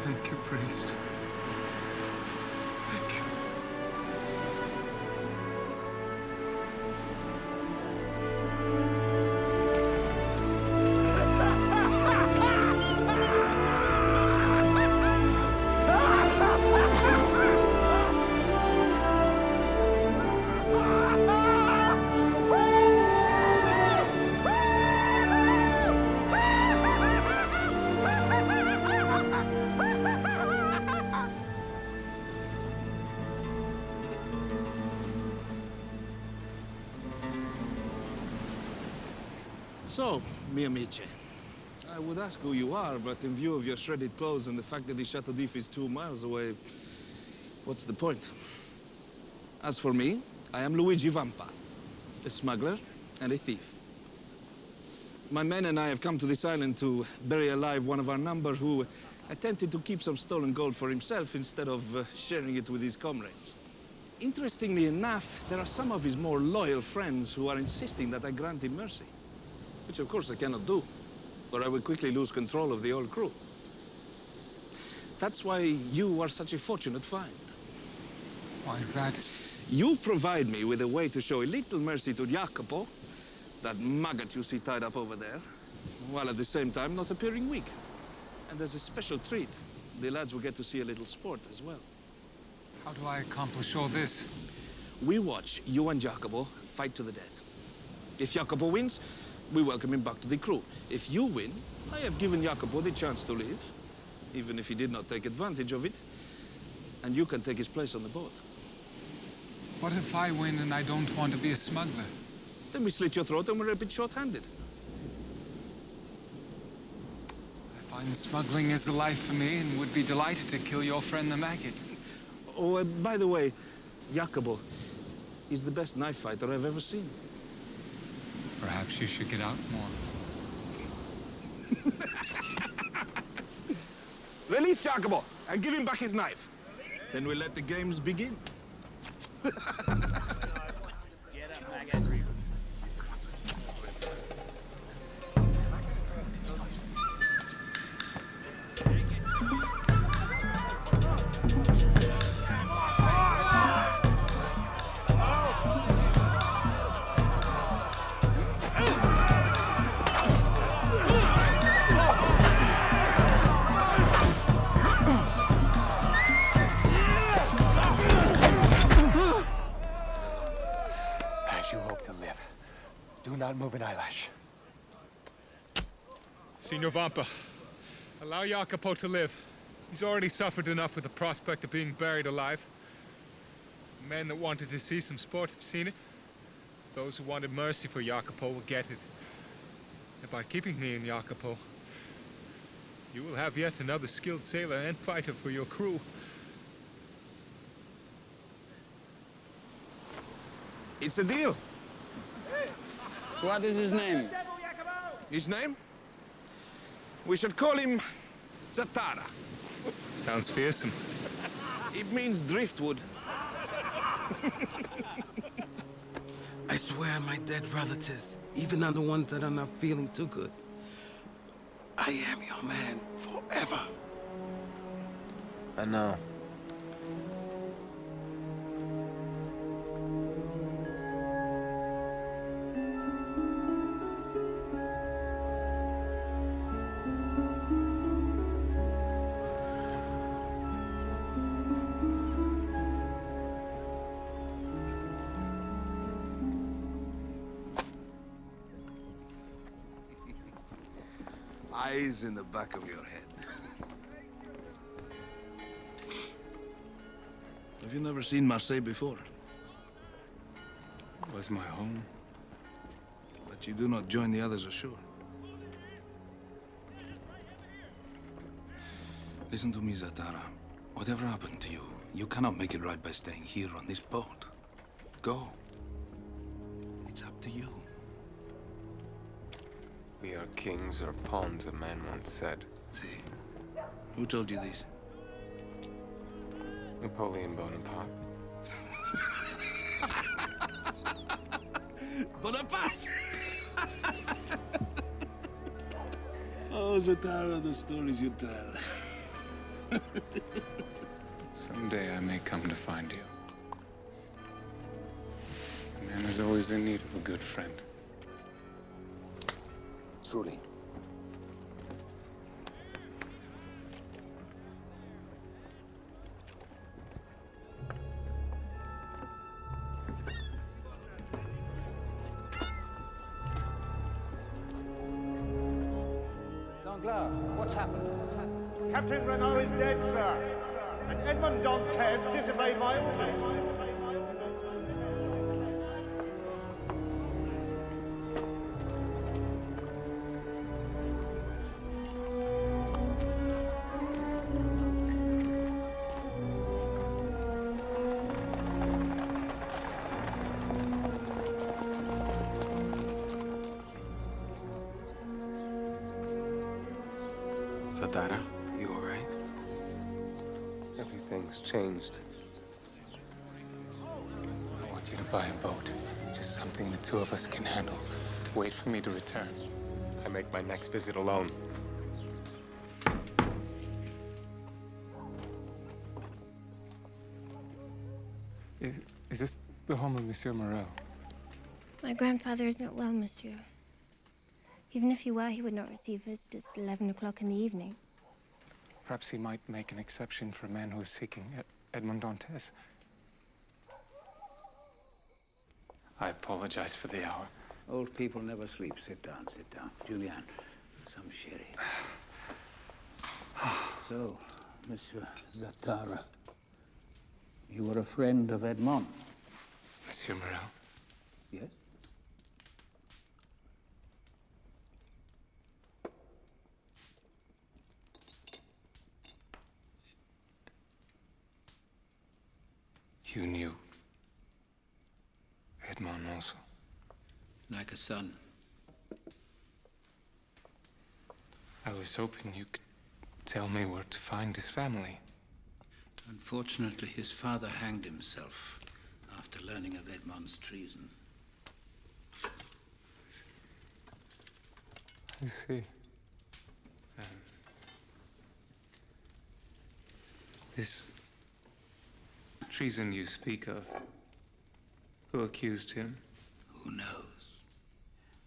Thank you, priest. Thank you. So, mi amici, I would ask who you are, but in view of your shredded clothes and the fact that the Chateau d'If is 2 miles away, what's the point? As for me, I am Luigi Vampa, a smuggler and a thief. My men and I have come to this island to bury alive one of our number who attempted to keep some stolen gold for himself instead of sharing it with his comrades. Interestingly enough, there are some of his more loyal friends who are insisting that I grant him mercy. Which, of course, I cannot do, or I will quickly lose control of the whole crew. That's why you are such a fortunate find. Why is that? You provide me with a way to show a little mercy to Jacopo, that maggot you see tied up over there, while at the same time not appearing weak. And as a special treat, the lads will get to see a little sport as well. How do I accomplish all this? We watch you and Jacopo fight to the death. If Jacopo wins, we welcome him back to the crew. If you win, I have given Jacopo the chance to live, even if he did not take advantage of it, and you can take his place on the boat. What if I win and I don't want to be a smuggler? Then we slit your throat and we're a bit short-handed. I find smuggling is the life for me and would be delighted to kill your friend the maggot. Oh, by the way, Jacopo is the best knife fighter I've ever seen. Perhaps you should get out more. Release Jacopo and give him back his knife. Then we'll let the games begin. As you hope to live, do not move an eyelash. Signor Vampa, allow Jacopo to live. He's already suffered enough with the prospect of being buried alive. Men that wanted to see some sport have seen it. Those who wanted mercy for Jacopo will get it. And by keeping me in Jacopo, you will have yet another skilled sailor and fighter for your crew. It's a deal. What is his name? His name? We should call him Zatara. Sounds fearsome. It means driftwood. I swear my dead relatives, even on the ones that are not feeling too good, I am your man forever. I know. Eyes in the back of your head. Have you never seen Marseille before? It was my home. But you do not join the others ashore. Listen to me, Zatara. Whatever happened to you, you cannot make it right by staying here on this boat. Go. It's up to you. We are kings or pawns, a man once said. See? Who told you this? Napoleon Bonaparte. Bonaparte! Oh, Zatara, the stories you tell. Someday I may come to find you. A man is always in need of a good friend. Truly. Danglars, what's happened? Captain Renault is dead, sir. And Edmond Dantes disobeyed my orders. Zatara, you all right? Everything's changed. I want you to buy a boat. Just something the two of us can handle. Wait for me to return. I make my next visit alone. Is this the home of Monsieur Morel? My grandfather is not well, monsieur. Even if he were, he would not receive visitors till 11 o'clock in the evening. Perhaps he might make an exception for a man who is seeking Edmond Dantes. I apologize for the hour. Old people never sleep. Sit down, sit down. Julian, some sherry. So, Monsieur Zatara, you were a friend of Edmond? Monsieur Morel? Yes? You knew Edmond also? Like a son. I was hoping you could tell me where to find his family. Unfortunately, his father hanged himself after learning of Edmond's treason. I see. This treason you speak of, who accused him? Who knows?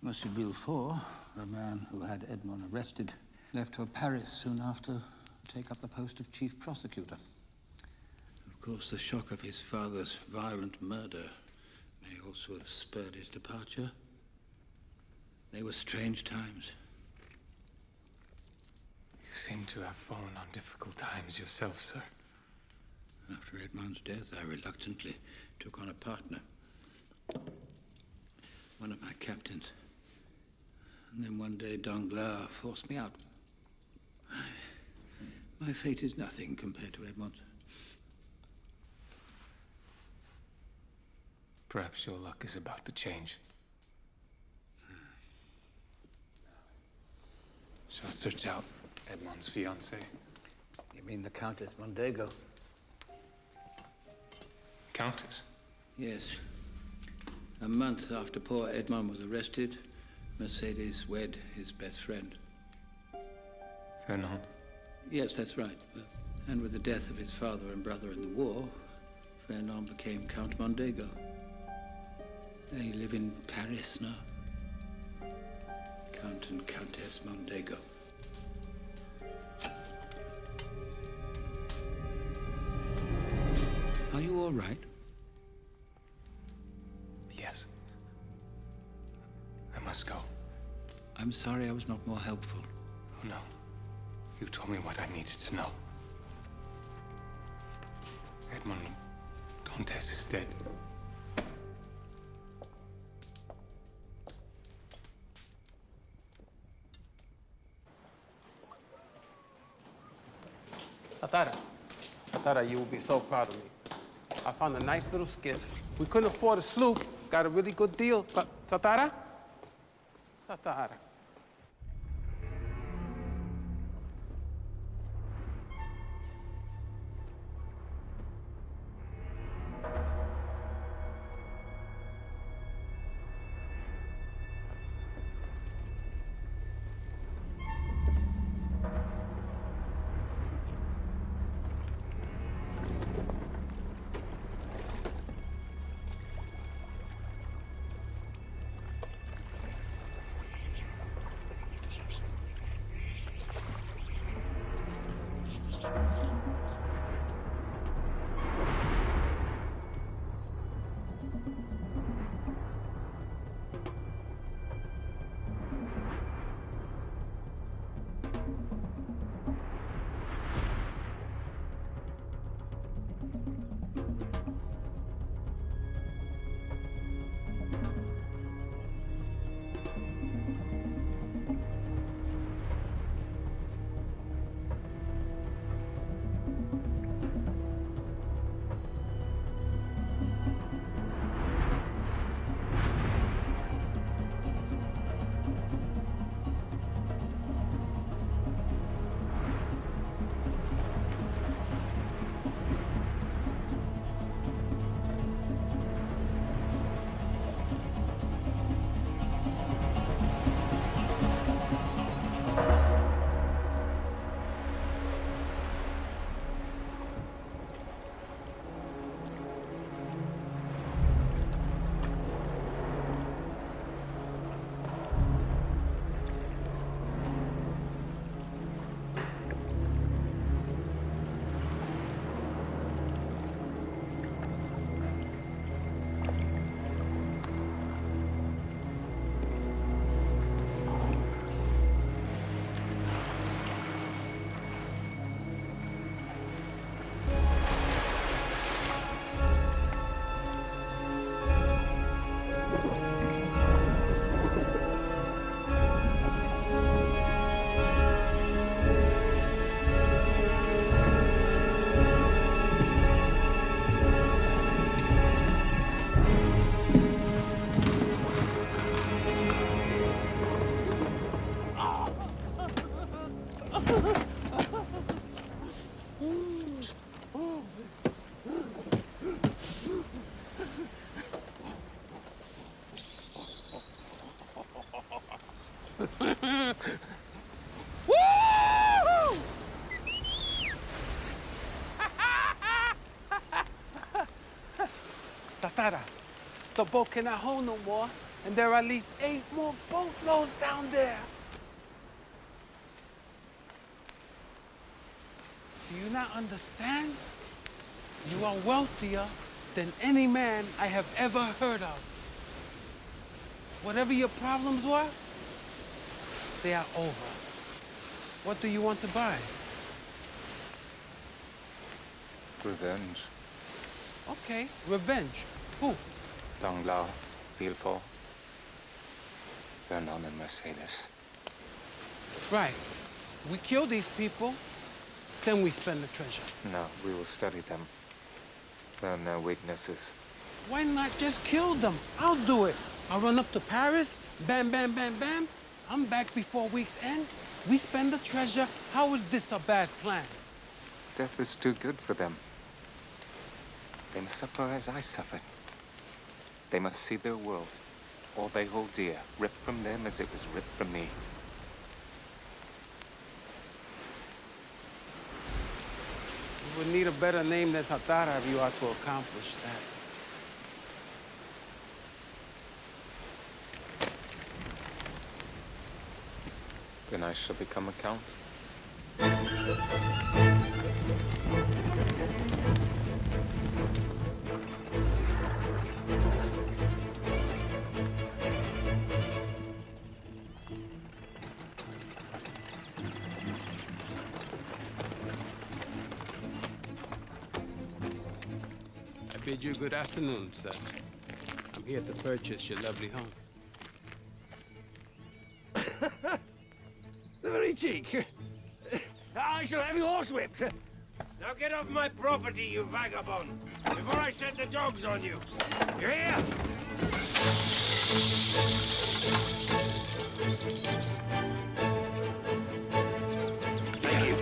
Monsieur Villefort, the man who had Edmond arrested, left for Paris soon after to take up the post of chief prosecutor. Of course, the shock of his father's violent murder may also have spurred his departure. They were strange times. You seem to have fallen on difficult times yourself, sir. After Edmond's death, I reluctantly took on a partner. One of my captains. And then one day, Danglars forced me out. My fate is nothing compared to Edmond's. Perhaps your luck is about to change. Shall search out Edmond's fiancée. You mean the Countess Mondego? Countess? Yes. A month after poor Edmond was arrested, Mercedes wed his best friend. Fernand? Yes, that's right. And with the death of his father and brother in the war, Fernand became Count Mondego. They live in Paris now. Count and Countess Mondego. Are you all right? Yes. I must go. I'm sorry I was not more helpful. Oh, no. You told me what I needed to know. Edmond Dantes is dead. Tatara, you will be so proud of me. I found a nice little skiff. We couldn't afford a sloop. Got a really good deal. Tatara? Tatara. Tatara. The boat cannot hold no more, and there are at least 8 more boatloads down there. Do you not understand? You are wealthier than any man I have ever heard of. Whatever your problems were, they are over. What do you want to buy? Revenge. Okay, revenge. Who? Danglars, Villefort, Vernon and Mercedes. Right. We kill these people, then we spend the treasure. No, we will study them. Learn their weaknesses. Why not just kill them? I'll do it. I'll run up to Paris, bam, bam, bam, bam. I'm back before week's end. We spend the treasure. How is this a bad plan? Death is too good for them. They must suffer as I suffered. They must see their world, all they hold dear, ripped from them as it was ripped from me. You would need a better name than Tatara if you are to accomplish that. Then I shall become a count. I bid you good afternoon, sir. I'm here to purchase your lovely home. The very cheek. I shall have you horsewhipped. Now get off my property, you vagabond, before I set the dogs on you. You hear? Thank you.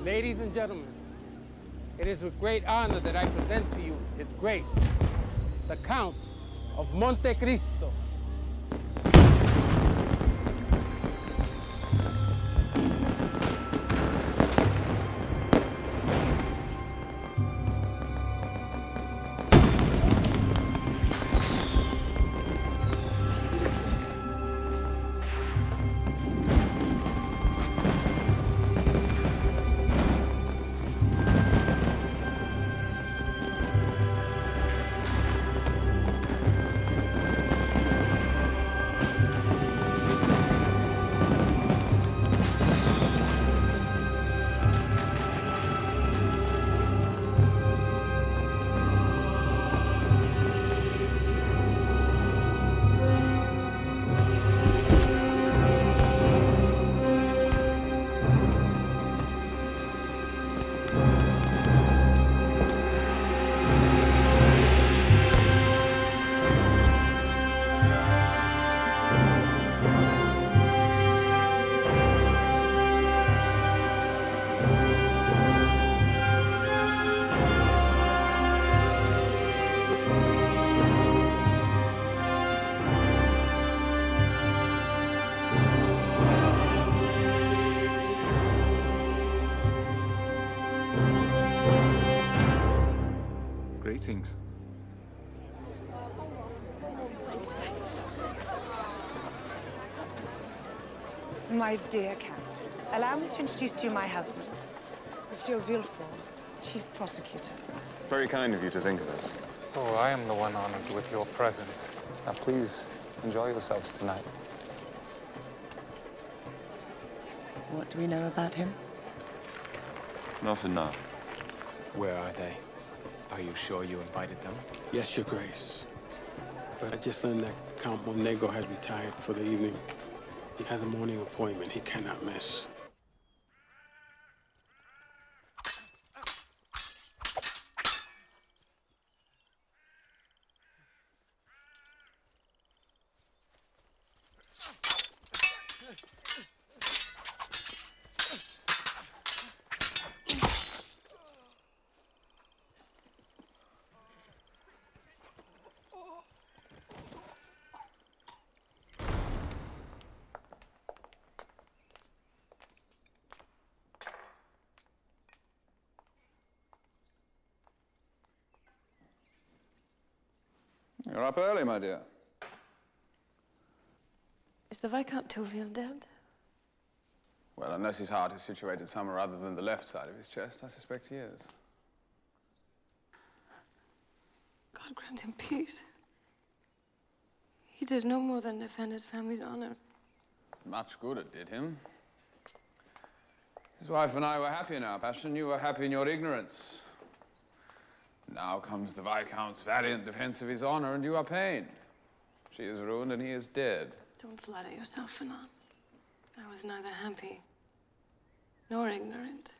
Ladies and gentlemen, it is with great honor that I present to you His Grace, the Count of Monte Cristo. Greetings. My dear Count, allow me to introduce to you my husband, Monsieur Villefort, Chief Prosecutor. Very kind of you to think of us. Oh, I am the one honored with your presence. Now, please, enjoy yourselves tonight. What do we know about him? Not enough. Where are they? Are you sure you invited them? Yes, Your Grace. But I just learned that Count Mondego has retired for the evening. He has a morning appointment he cannot miss. You're up early, my dear. Is the Viscount Caviezel dead? Well, unless his heart is situated somewhere other than the left side of his chest, I suspect he is. God grant him peace. He did no more than defend his family's honor. Much good it did him. His wife and I were happy in our passion. You were happy in your ignorance. Now comes the Viscount's valiant defense of his honor, and you are pained. She is ruined, and he is dead. Don't flatter yourself, Fernand. I was neither happy nor ignorant,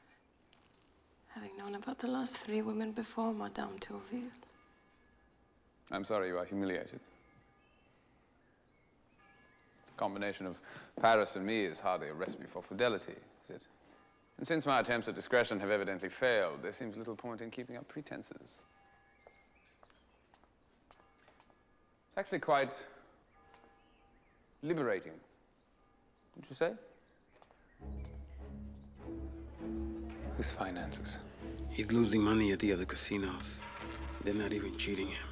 having known about the last 3 women before Madame Tourville. I'm sorry you are humiliated. The combination of Paris and me is hardly a recipe for fidelity, is it? And since my attempts at discretion have evidently failed, there seems little point in keeping up pretenses. It's actually quite liberating, wouldn't you say? His finances. He's losing money at the other casinos. They're not even cheating him.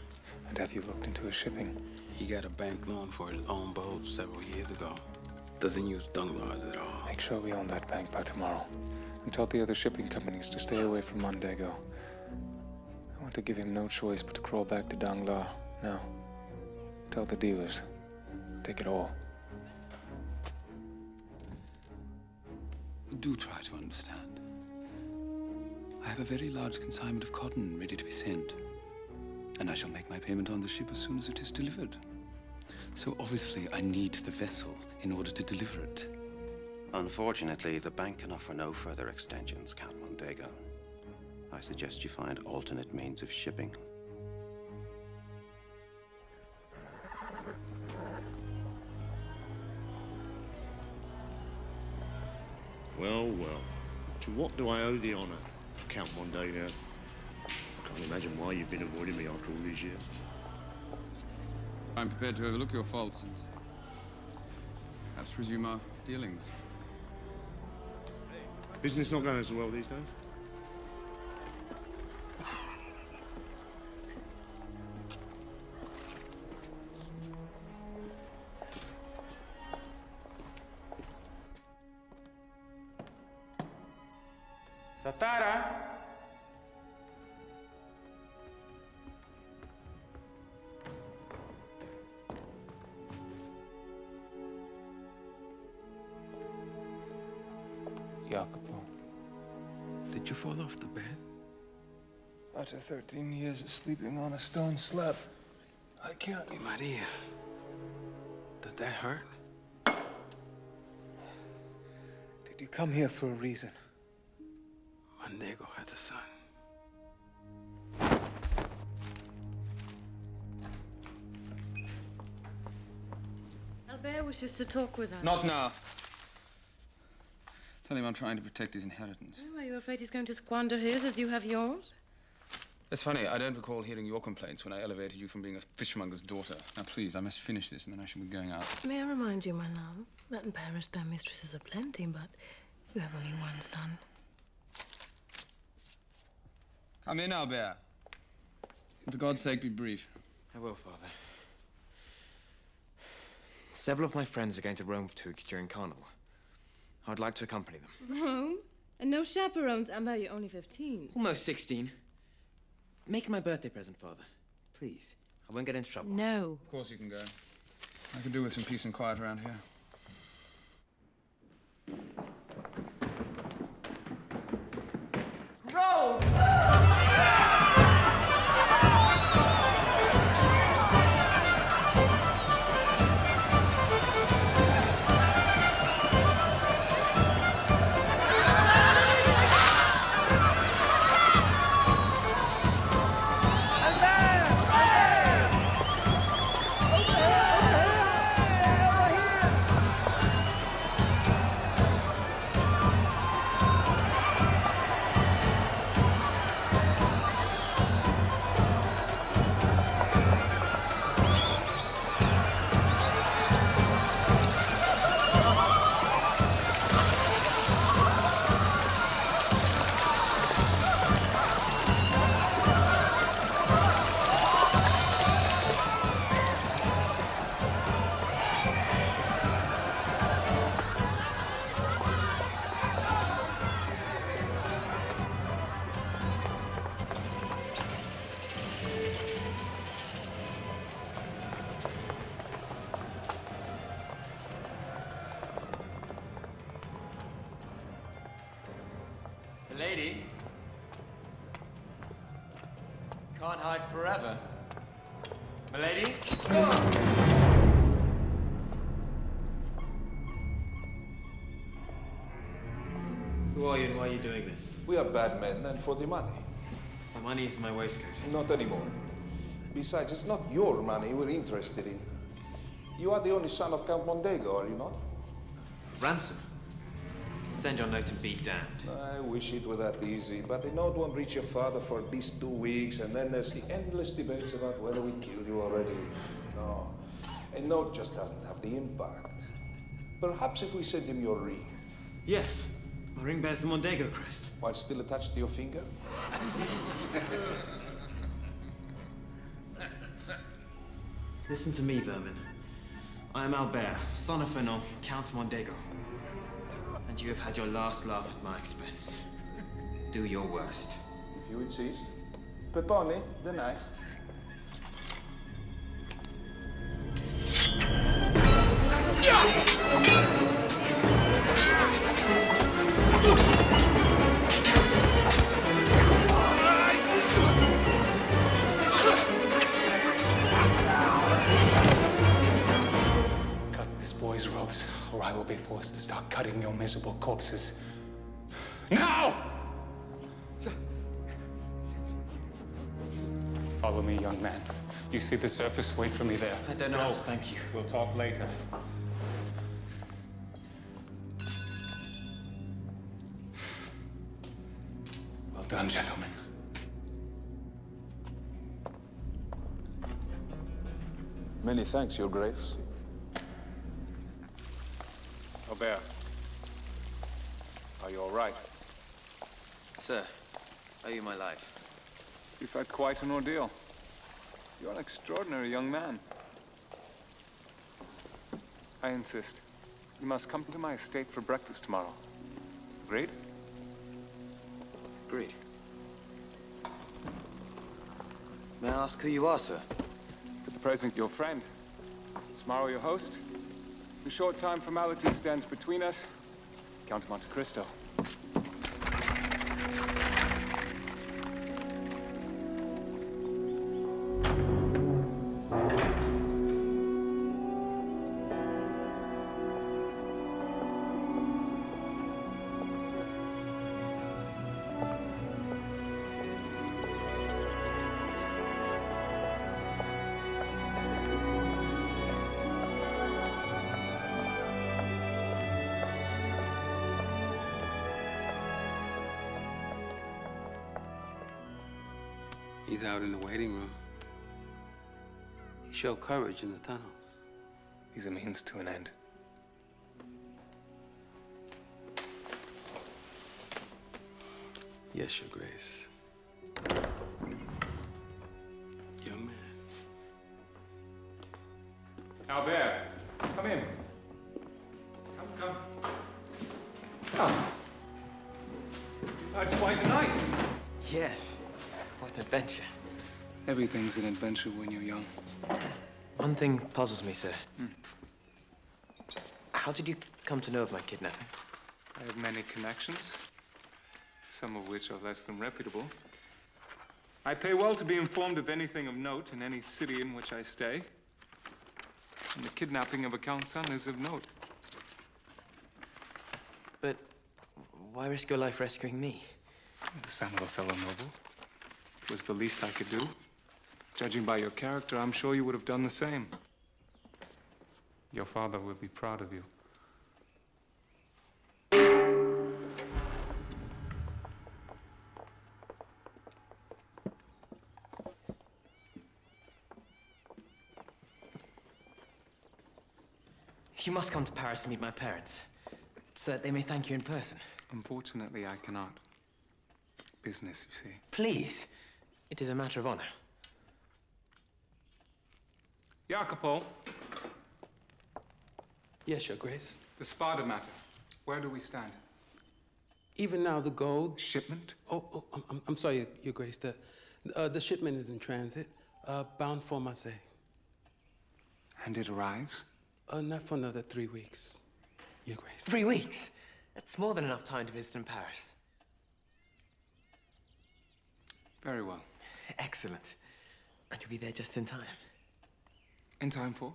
And have you looked into his shipping? He got a bank loan for his own boat several years ago. Doesn't use Danglars at all. Make sure we own that bank by tomorrow. And tell the other shipping companies to stay away from Mondego. I want to give him no choice but to crawl back to Danglars. Now, tell the dealers. Take it all. Do try to understand. I have a very large consignment of cotton ready to be sent. And I shall make my payment on the ship as soon as it is delivered. So obviously I need the vessel in order to deliver it. Unfortunately, the bank can offer no further extensions, Count Mondego. I suggest you find alternate means of shipping. Well, well. To what do I owe the honor, Count Mondego? I can't imagine why you've been avoiding me after all these years. I'm prepared to overlook your faults and perhaps resume our dealings. Business not going so well these days? Tatara! Jacopo. Did you fall off the bed? After 13 years of sleeping on a stone slab, I can't. Maria, does that hurt? Did you come here for a reason? Mondego has a son. Albert wishes to talk with us. Not now. Tell him I'm trying to protect his inheritance. Oh, are you afraid he's going to squander his as you have yours? It's funny, I don't recall hearing your complaints when I elevated you from being a fishmonger's daughter. Now, please, I must finish this and then I shall be going out. May I remind you, my love, that in Paris their mistresses are plenty, but you have only one son. Come in, Albert. And for God's sake, be brief. I will, Father. Several of my friends are going to Rome for 2 weeks during Carnival. I would like to accompany them. Rome? And no chaperones? I know you're only 15. Almost 16. Make it my birthday present, Father. Please. I won't get into trouble. No. Of course you can go. I could do with some peace and quiet around here. Rome! Lady, can't hide forever. Milady? Who are you and why are you doing this? We are bad men, and for the money. My money is in my waistcoat. Not anymore. Besides, it's not your money we're interested in. You are the only son of Count Mondego, are you not? Ransom? Send your note and be damned. I wish it were that easy, but the note won't reach your father for at least 2 weeks, and then there's the endless debates about whether we killed you already. No, a note just doesn't have the impact. Perhaps if we send him your ring. Yes, my ring bears the Mondego crest. While still attached to your finger? Listen to me, vermin. I am Albert, son of Fernand, Count Mondego. And you have had your last laugh at my expense. Do your worst. If you insist. Pepone, the knife. Cut this boy's ropes, or I will be forced to start cutting your miserable corpses. Now! Follow me, young man. You see the surface? Wait for me there. I don't know how to thank you. We'll talk later. Well done, gentlemen. Many thanks, Your Grace. Albert, are you all right? Sir, owe you my life. You've had quite an ordeal. You're an extraordinary young man. I insist. You must come to my estate for breakfast tomorrow. Agreed? Agreed. May I ask who you are, sir? For the present, your friend. Tomorrow, your host. The short time formality stands between us. Count of Monte Cristo. He's out in the waiting room. He showed courage in the tunnels. He's a means to an end. Yes, Your Grace. Young man. Albert, come in. Come. It's quite a night. Yes. What an adventure. Everything's an adventure when you're young. One thing puzzles me, sir. How did you come to know of my kidnapping? I have many connections, some of which are less than reputable. I pay well to be informed of anything of note in any city in which I stay. And the kidnapping of a Count's son is of note. But why risk your life rescuing me? The son of a fellow noble. It was the least I could do. Judging by your character, I'm sure you would have done the same. Your father will be proud of you. You must come to Paris to meet my parents, so that they may thank you in person. Unfortunately, I cannot. Business, you see. Please. It is a matter of honor. Jacopo. Yes, Your Grace. The Spada matter. Where do we stand? Even now, the gold... Shipment? I'm sorry, Your Grace. The shipment is in transit, bound for Marseille. And it arrives? Not for another 3 weeks, Your Grace. 3 weeks? That's more than enough time to visit in Paris. Very well. Excellent. And you'll be there just in time. In time for?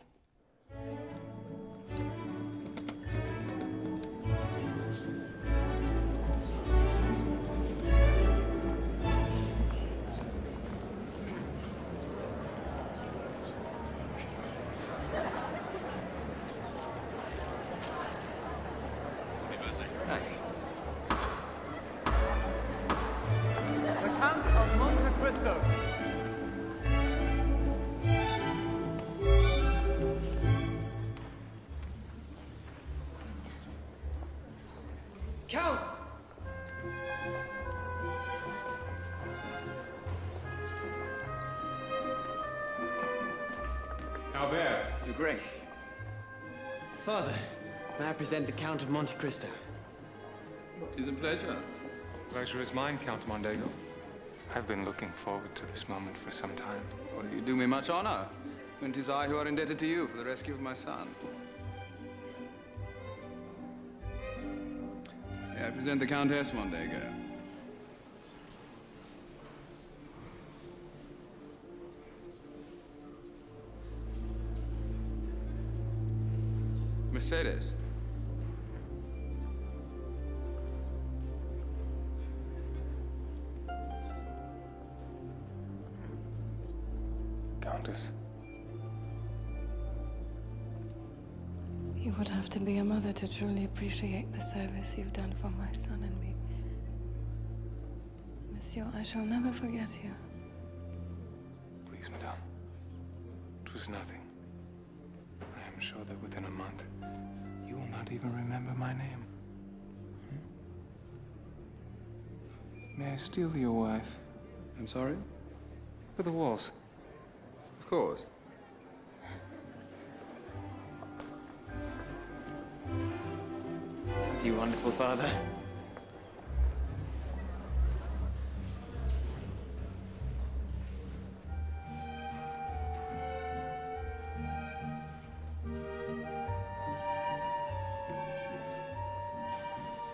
Thanks. The Count of Monte Cristo. Count! Albert. Your Grace. Father, may I present the Count of Monte Cristo? It is a pleasure. Pleasure is mine, Count Mondego. I've been looking forward to this moment for some time. Well, you do me much honor, when it is I who are indebted to you for the rescue of my son. May I present the Countess Mondego? Mercedes. Countess. You would have to be a mother to truly appreciate the service you've done for my son and me. Monsieur, I shall never forget you. Please, madame. It was nothing. I am sure that within a month, you will not even remember my name. May I steal your wife? I'm sorry? For the waltz. Of course. Isn't you wonderful, Father?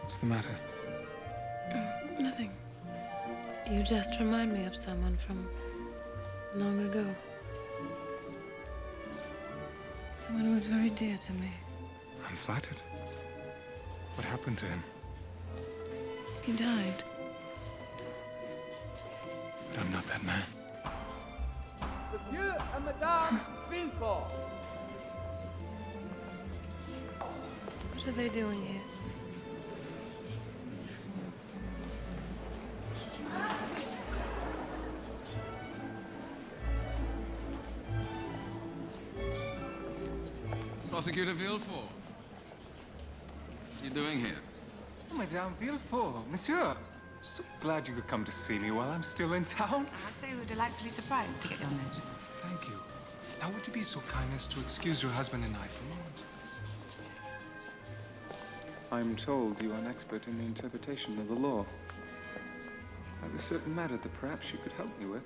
What's the matter? Nothing. You just remind me of someone from long ago. Someone who was very dear to me. I'm flattered. What happened to him? He died. But I'm not that man. Monsieur and Madame Villefort. What are they doing here? Prosecutor Villefort. What are you doing here? Oh, Madame Villefort, Monsieur. So glad you could come to see me while I'm still in town. I say we were delightfully surprised to get your note. Thank you. Now, would you be so kind as to excuse your husband and I for a moment? I'm told you are an expert in the interpretation of the law. I have a certain matter that perhaps you could help me with.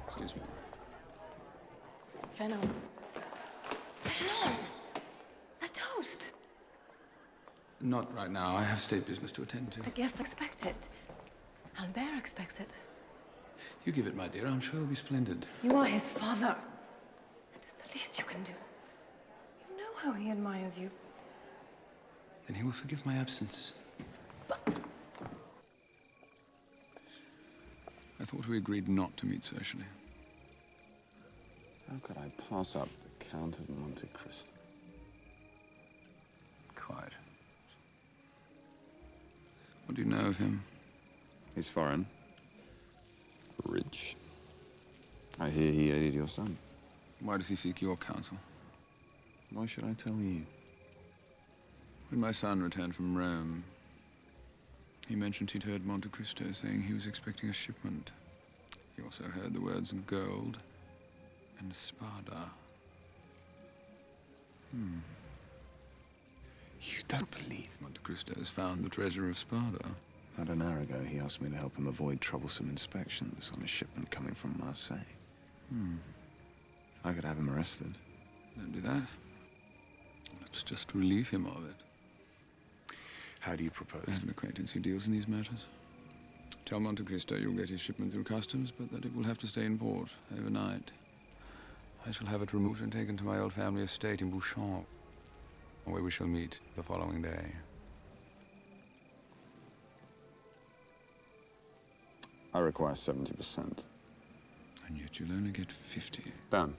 Excuse me. Fennel. Fennel! A toast! Not right now. I have state business to attend to. The guests expect it. Albert expects it. You give it, my dear. I'm sure it'll be splendid. You are his father. It is the least you can do. You know how he admires you. Then he will forgive my absence. I thought we agreed not to meet socially. How could I pass up the Count of Monte Cristo? Quite. What do you know of him? He's foreign. Rich. I hear he aided your son. Why does he seek your counsel? Why should I tell you? When my son returned from Rome, he mentioned he'd heard Monte Cristo saying he was expecting a shipment. He also heard the words gold and spada. You don't believe Monte Cristo has found the treasure of Spada? About an hour ago, he asked me to help him avoid troublesome inspections on a shipment coming from Marseille. I could have him arrested. Don't do that. Let's just relieve him of it. How do you propose? I have an acquaintance who deals in these matters. Tell Monte Cristo you'll get his shipment through customs, but that it will have to stay in port overnight. I shall have it removed and taken to my old family estate in Bouchon, where we shall meet the following day. I require 70%. And yet you'll only get 50. Done.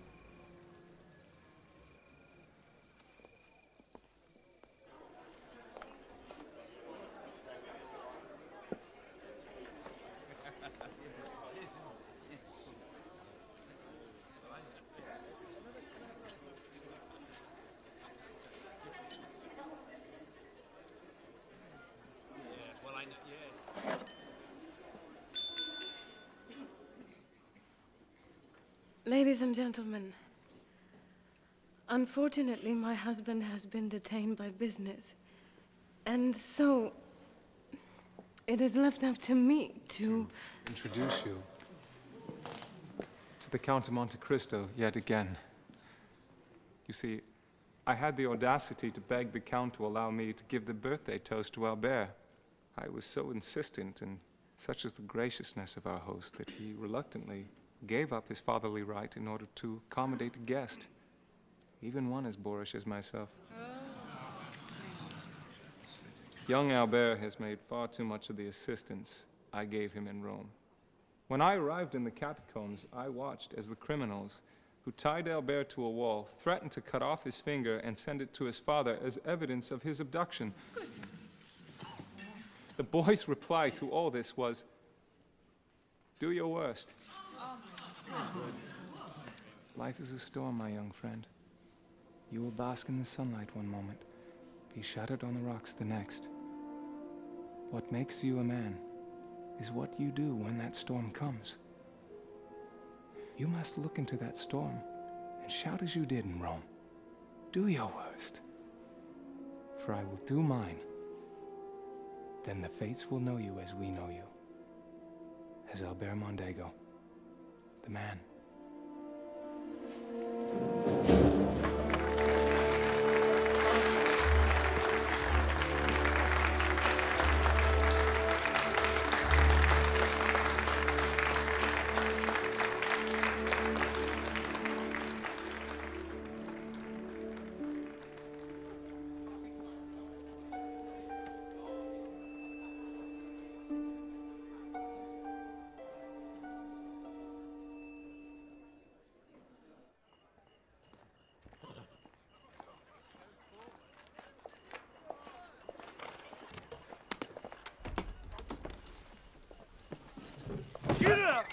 Ladies and gentlemen, unfortunately, my husband has been detained by business. And so, it is left up to me to introduce you to the Count of Monte Cristo yet again. You see, I had the audacity to beg the Count to allow me to give the birthday toast to Albert. I was so insistent, and such is the graciousness of our host that he reluctantly gave up his fatherly right in order to accommodate a guest, even one as boorish as myself. Young Albert has made far too much of the assistance I gave him in Rome. When I arrived in the catacombs, I watched as the criminals who tied Albert to a wall threatened to cut off his finger and send it to his father as evidence of his abduction. The boy's reply to all this was, "Do your worst." Life is a storm, my young friend. You will bask in the sunlight one moment, be shattered on the rocks the next. What makes you a man is what you do when that storm comes. You must look into that storm and shout as you did in Rome. Do your worst, for I will do mine. Then the fates will know you as we know you, as Albert Mondego, the man. Get up!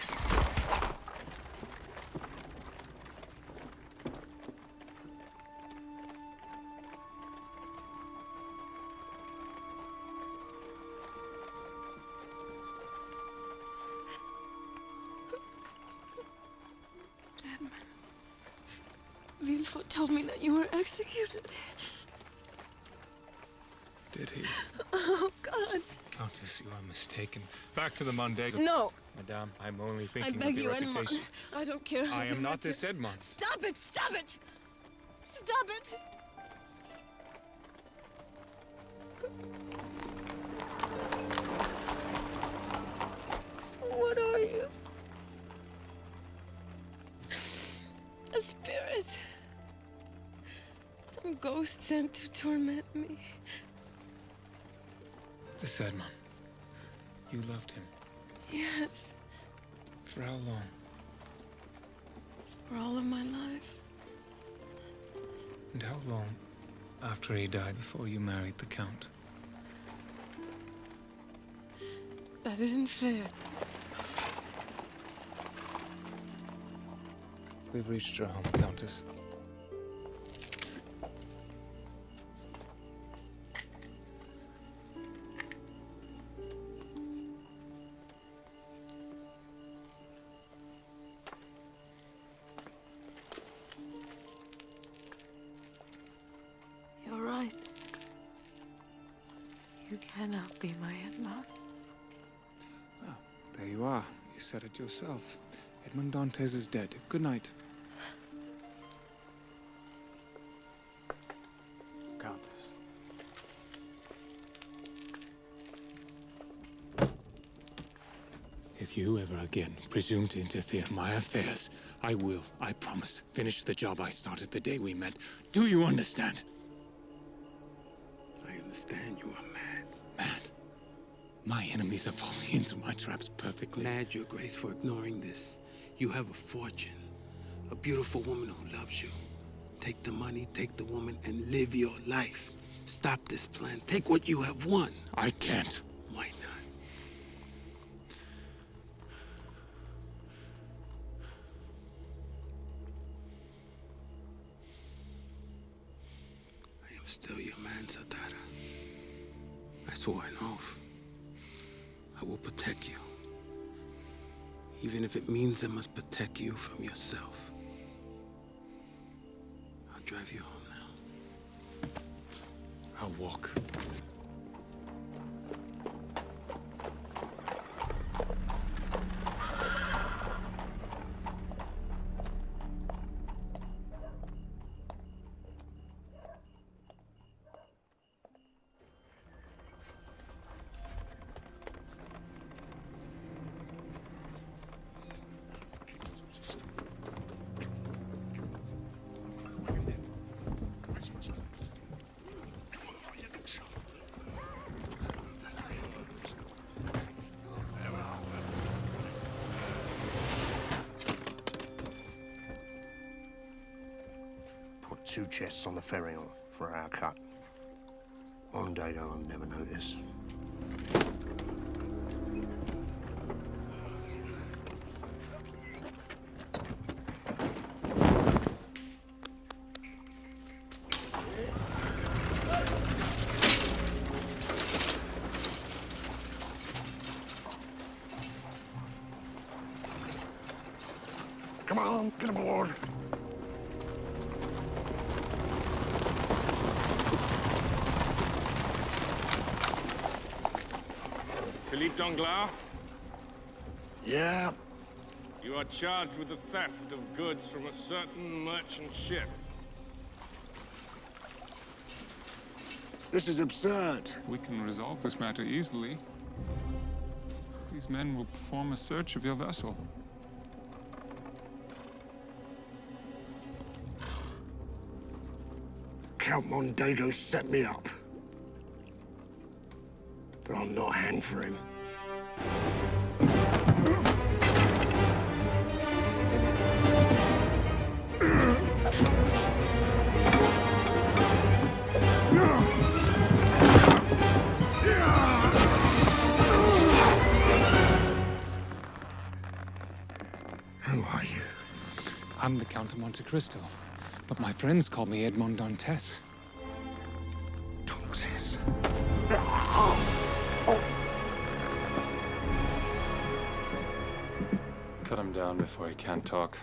Villefort told me that you were executed. Did he? Oh, God. Countess, you are mistaken. Back to the Mondego. No. Madame, I'm only I thinking beg of your you, reputation. Edmond. I don't care how I you am not hurt this you. Edmond. Stop it! Stop it! Stop it! What are you? A spirit. Some ghost sent to torment me. This Edmond. You loved him. Yes, For how long? for all of my life. And how long after he died before you married the Count? That isn't fair. We've reached our home, Countess. You're right. You cannot be my Edmond. Ah, there you are. You said it yourself. Edmond Dantes is dead. Good night. Countess. If you ever again presume to interfere in my affairs, I will, I promise, finish the job I started the day we met. Do you understand? I understand you are mad. Mad? My enemies are falling into my traps perfectly. Mad, Your Grace, for ignoring this. You have a fortune. A beautiful woman who loves you. Take the money, take the woman, and live your life. Stop this plan. Take what you have won. I can't. Why not? I am still your man, Sadara. I swore an oath. I will protect you. Even if it means I must protect you from yourself. I'll drive you home now. I'll walk. Put 2 chests on the ferry for our cut. Mondego will never notice. Come on, get aboard. Philippe Danglars? Yeah? You are charged with the theft of goods from a certain merchant ship. This is absurd. We can resolve this matter easily. These men will perform a search of your vessel. Count Mondego set me up. But I'll not hang for him. Who are you? I'm the Count of Monte Cristo, but my friends call me Edmond Dantes. Dantes? Cut him down before he can't talk.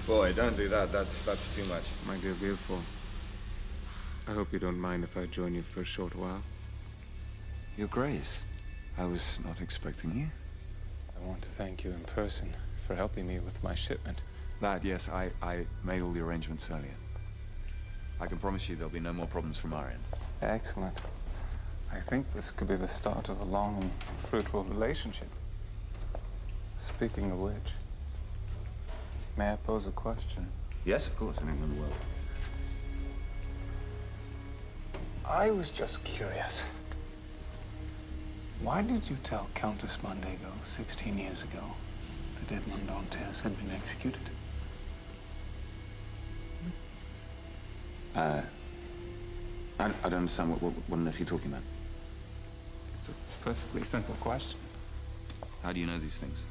Boy, don't do that. That's too much. My dear Villefort, I hope you don't mind if I join you for a short while. Your Grace, I was not expecting you. I want to thank you in person for helping me with my shipment. Lad, yes, I made all the arrangements earlier. I can promise you there'll be no more problems from our end. Excellent. I think this could be the start of a long and fruitful relationship. Speaking of which, may I pose a question? Yes, of course, anything in the world. I was just curious. Why did you tell Countess Mondego 16 years ago that Edmond Dantes had been executed? I don't understand what on earth you're talking about. It's a perfectly simple question. How do you know these things?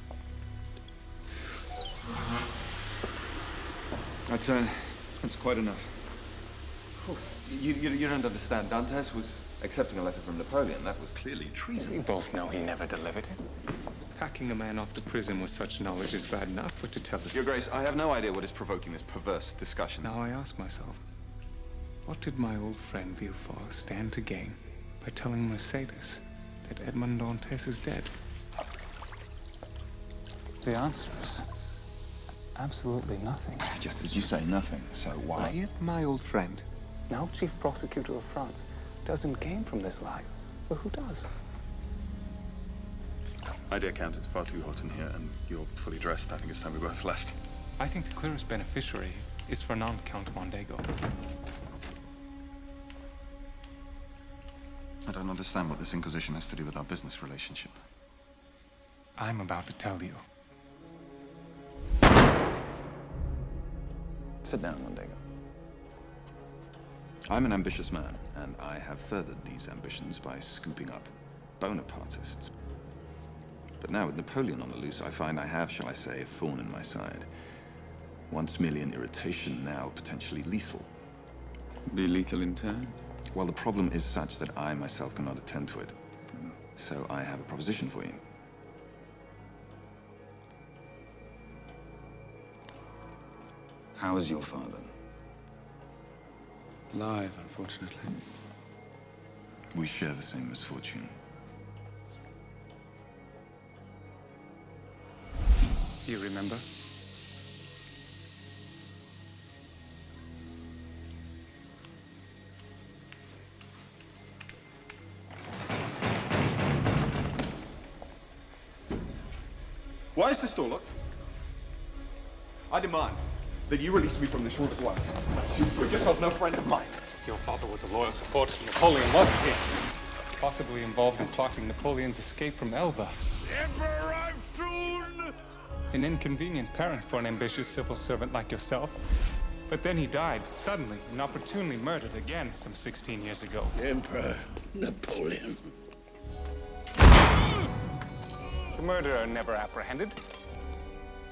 That's quite enough. You don't understand. Dantes was accepting a letter from Napoleon. That was clearly treason. We both know he never delivered it. Packing a man off to prison with such knowledge is bad enough, but to tell us... Your Grace, I have no idea what is provoking this perverse discussion. Now I ask myself, what did my old friend Villefort stand to gain by telling Mercedes that Edmond Dantes is dead? The answer is absolutely nothing. Just as you say, nothing. So why? If my old friend, now Chief Prosecutor of France, doesn't gain from this lie, well, who does? My dear Count, it's far too hot in here, and you're fully dressed. I think it's time we both left. I think the clearest beneficiary is Fernand Count Mondego. I don't understand what this inquisition has to do with our business relationship. I'm about to tell you. Sit down, Mondego. I'm an ambitious man, and I have furthered these ambitions by scooping up Bonapartists. But now, with Napoleon on the loose, I find I have, shall I say, a thorn in my side. Once merely an irritation, now potentially lethal. Be lethal in turn? Well, the problem is such that I myself cannot attend to it. So I have a proposition for you. How is your father? Alive, unfortunately. We share the same misfortune. You remember? Why is this door locked? I demand that you release me from this room at once. You put yourself no friend of mine. Your father was a loyal supporter of Napoleon, wasn't he? Possibly involved in plotting Napoleon's escape from Elba. The Emperor arrives soon! An inconvenient parent for an ambitious civil servant like yourself. But then he died, suddenly, inopportunely murdered again some 16 years ago. Emperor Napoleon. The murderer never apprehended.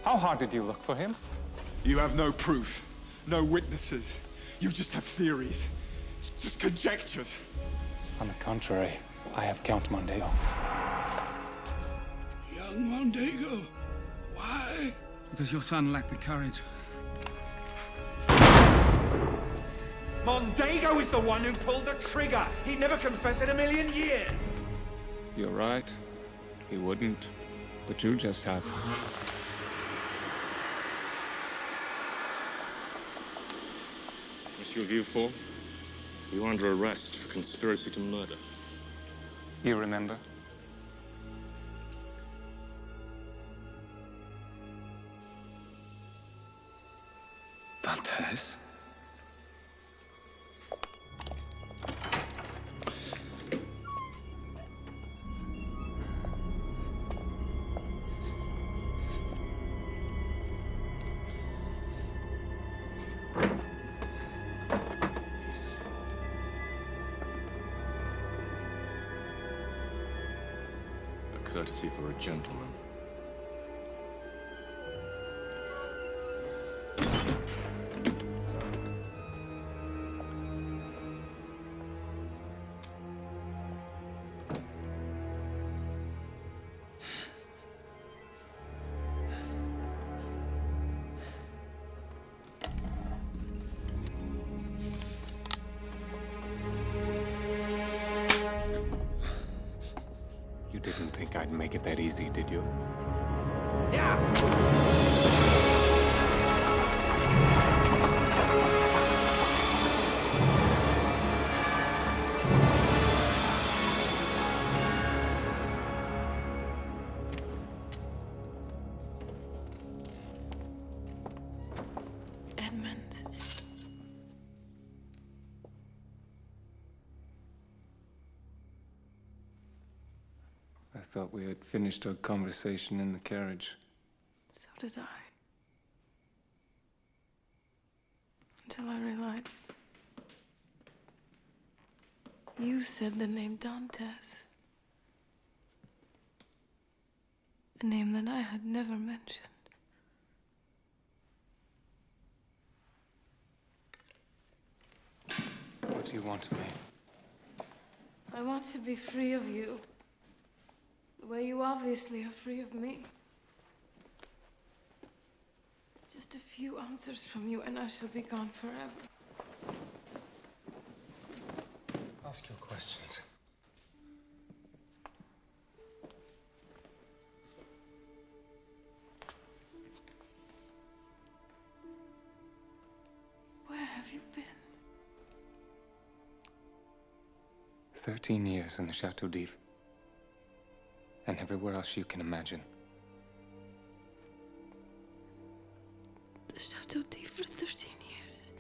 How hard did you look for him? You have no proof, no witnesses. You just have theories. It's just conjectures. On the contrary, I have Count Mondego. Young Mondego. Why? Because your son lacked the courage. Mondego is the one who pulled the trigger. He'd never confess in a million years. You're right. He wouldn't. But you just have. Monsieur Villefort, you're under arrest for conspiracy to murder. You remember? Dantes? Courtesy for a gentleman. didn't think I'd make it that easy, did you? Edmund. I thought we had finished our conversation in the carriage. So did I. Until I realized you said the name Dantes. A name that I had never mentioned. What do you want of me? I want to be free of you. The way you obviously are free of me. Just a few answers from you and I shall be gone forever. Ask your questions. Where have you been? 13 years in the Chateau d'If. And everywhere else you can imagine. The Chateau d'If for 13 years.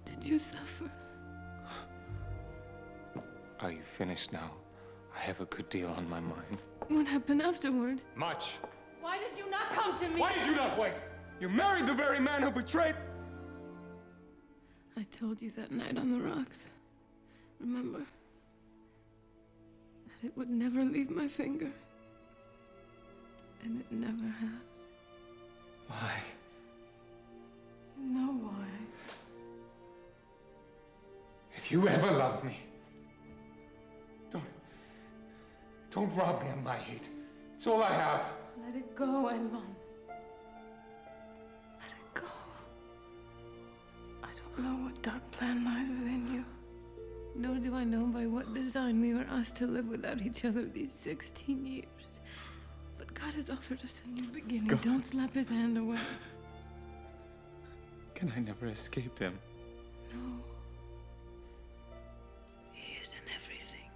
Did you suffer? Are you finished now? I have a good deal on my mind. What happened afterward? Much. Why did you not come to me? Why did you not wait? You married the very man who betrayed... I told you that night on the rocks. Remember? That it would never leave my finger. And it never has. Why? You know why. If you ever loved me, don't rob me of my hate. It's all I have. Let it go, Edmond. Let it go. I don't know what dark plan lies within you. Nor do I know by what design we were asked to live without each other these 16 years. But God has offered us a new beginning. Go. Don't slap his hand away. Can I never escape him? No. He is in everything.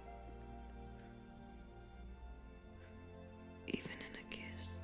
Even in a kiss.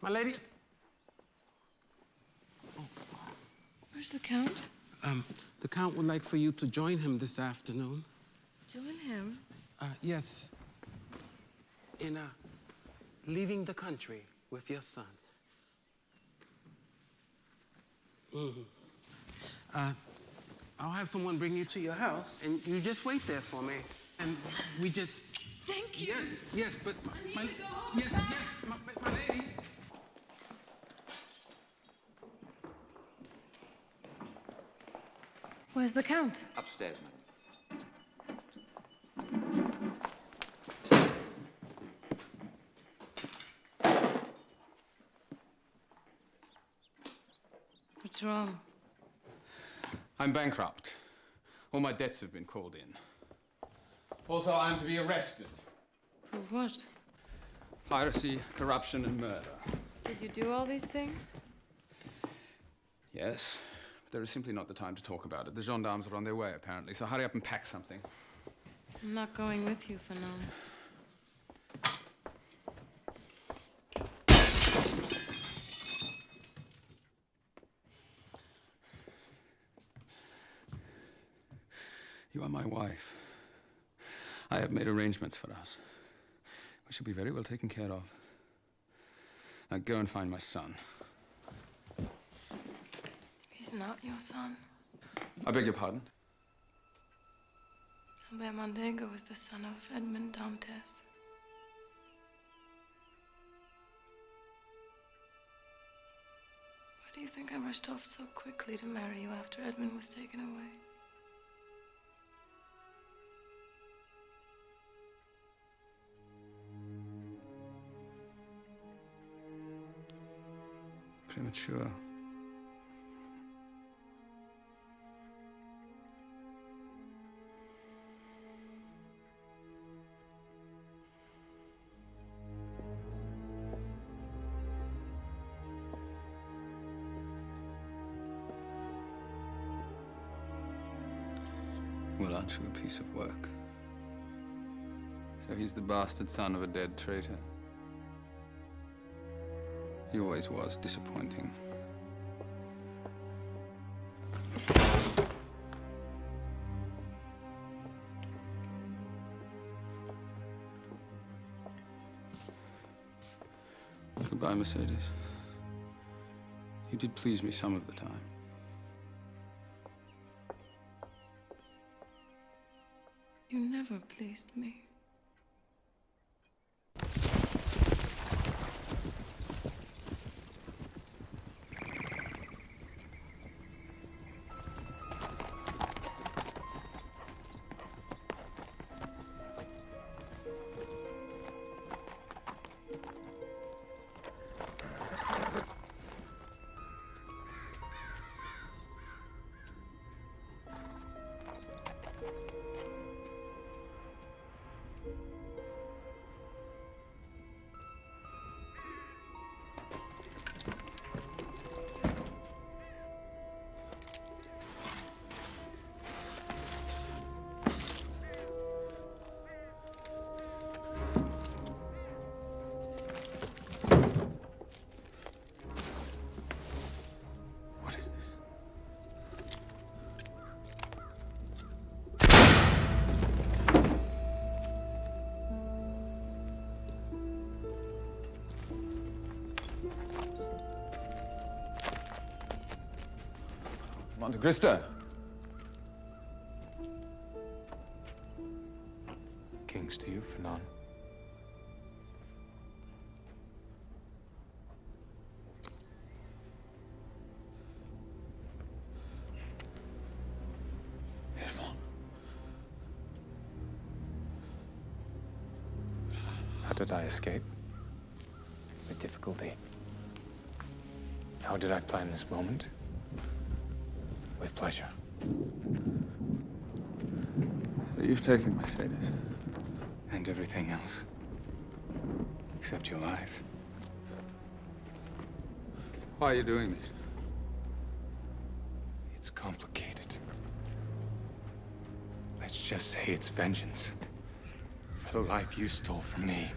My lady? Where's the Count? The Count would like for you to join him this afternoon. Join him? Yes. In leaving the country with your son. I'll have someone bring you to your house, and you just wait there for me. And we just... Thank you. Yes, but... I need to go home. Yes, my lady. Where's the Count? Upstairs, madam. What's wrong? I'm bankrupt. All my debts have been called in. Also, I'm to be arrested. For what? Piracy, corruption, and murder. Did you do all these things? Yes, but there is simply not the time to talk about it. The gendarmes are on their way, apparently, so hurry up and pack something. I'm not going with you for now. You are my wife. I have made arrangements for us. We shall be very well taken care of. Now go and find my son. He's not your son. I beg your pardon? Albert Mondego was the son of Edmond Dantes. Why do you think I rushed off so quickly to marry you after Edmund was taken away? Premature. Well, aren't you a piece of work? So he's the bastard son of a dead traitor. He always was disappointing. Goodbye, Mercedes. You did please me some of the time. You never pleased me. Monte Cristo. Kings to you, Fernand. Edmond. How did I escape? With difficulty. How did I plan this moment? With pleasure. So you've taken Mercedes. And everything else. Except your life. Why are you doing this? It's complicated. Let's just say it's vengeance. For the life you stole from me.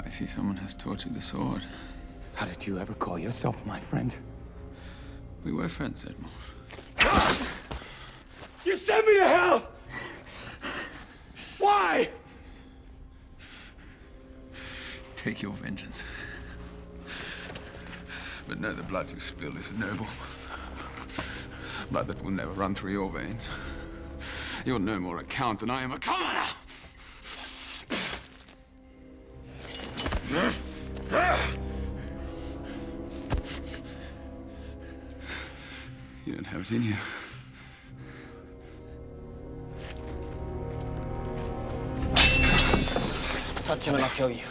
I see someone has taught you the sword. How did you ever call yourself my friend? We were friends, Edmond. You sent me to hell! Why? Take your vengeance. But know the blood you spill is noble. Blood that will never run through your veins. You're no more a count than I am a commoner! You don't have it in you. Touch him and I'll kill you.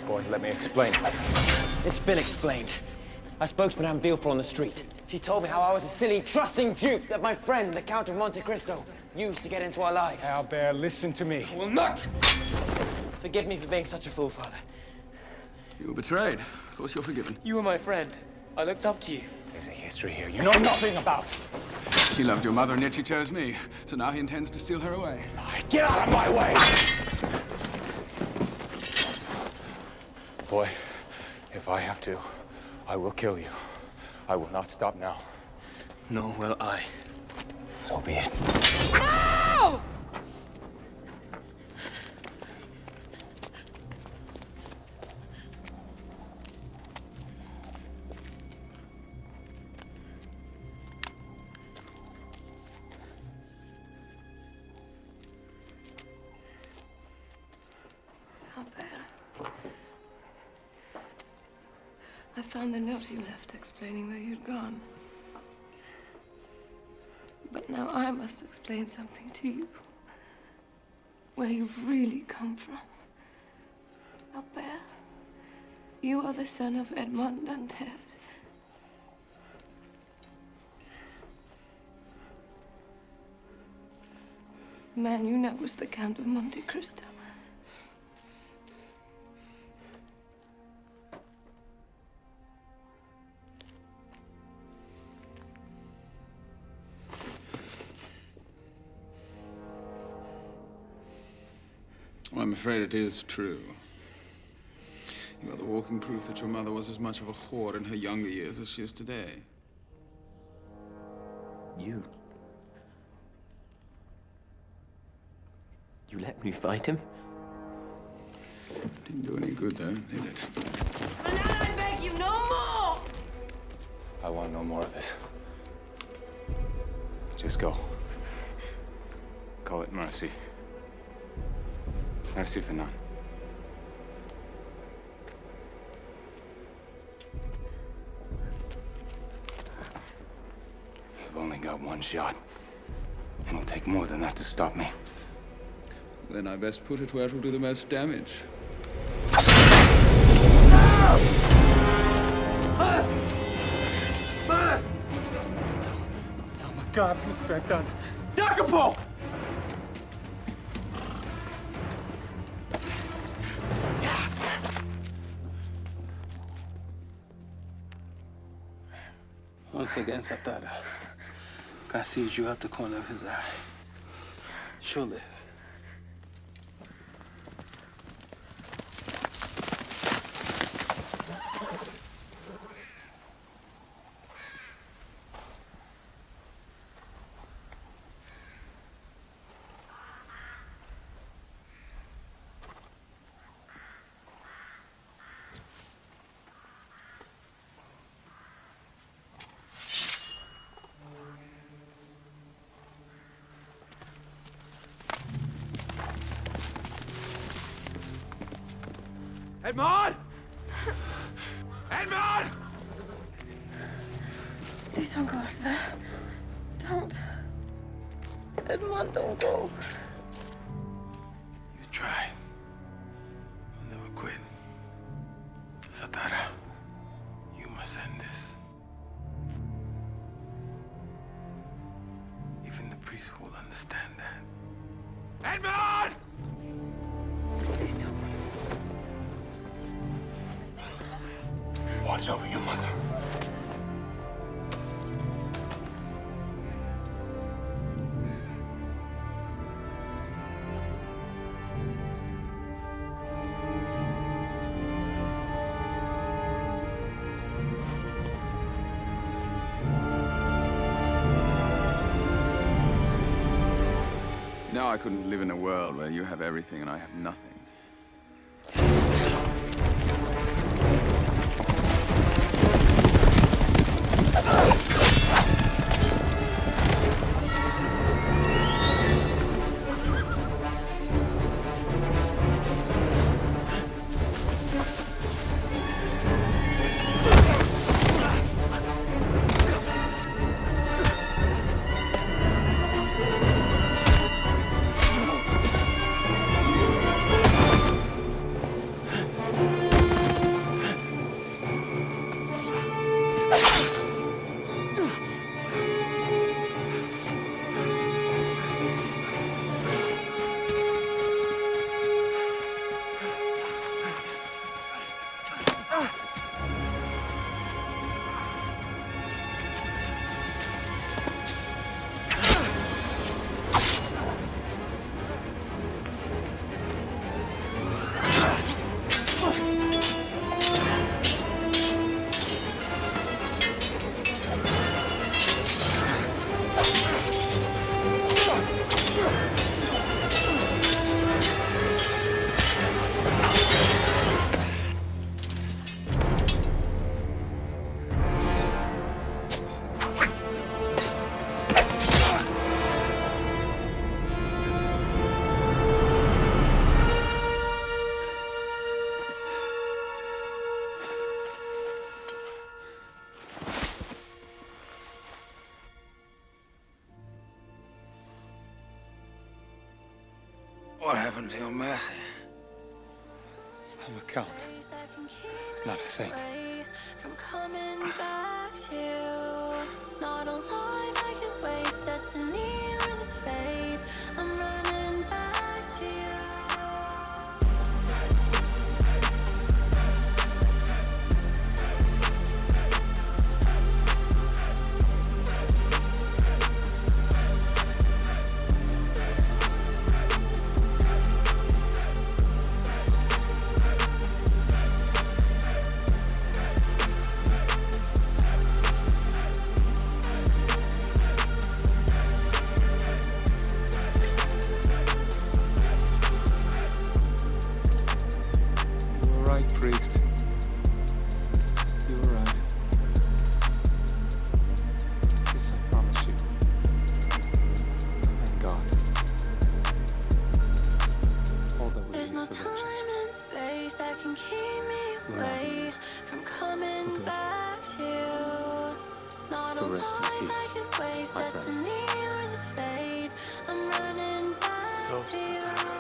Boys, let me explain. It's been explained. I spoke to Madame Villefort on the street. She told me how I was a silly, trusting dupe that my friend, the Count of Monte Cristo, used to get into our lives. Albert, listen to me. I will not! Forgive me for being such a fool, Father. You were betrayed. Of course you're forgiven. You were my friend. I looked up to you. There's a history here You know nothing about. He loved your mother and yet she chose me. So now he intends to steal her away. Get out of my way! boy, if I have to, I will kill you. I will not stop now. Nor will I. So be it. No! I found the note you left explaining where you'd gone. But now I must explain something to you. Where you've really come from. Albert, you are the son of Edmond Dantes. The man you know was the Count of Monte Cristo. Well, I'm afraid it is true. You are the walking proof that your mother was as much of a whore in her younger years as she is today. You let me fight him? Didn't do any good, though, did it? And now I beg you, no more! I want no more of this. Just go. Call it mercy. Merci, Fernand. You've only got one shot. It'll take more than that to stop me. Then I best put it where it will do the most damage. Oh my God, look what I've done. Jacopo! Once again, Satara. God sees you out the corner of his eye. She'll live. Edmond! Edmond! Please don't go out there. Don't. Edmond, don't go. You try. You'll never quit. Satara, you must end this. Even the priest will understand that. Edmond! Please don't. Watch over your mother. Now I couldn't live in a world where you have everything and I have nothing. What happened to your mercy? I'm a count, not a saint. From coming back to you. Not alive, I can waste. Destiny was a fate. I'm running back to you. Priest. You were right. This I promise you. And God. Although we There's no time and space that can keep me away from coming back to you. Not So rest in alive, peace, I can waste. my friend. Destiny was a fate. I'm running back to you.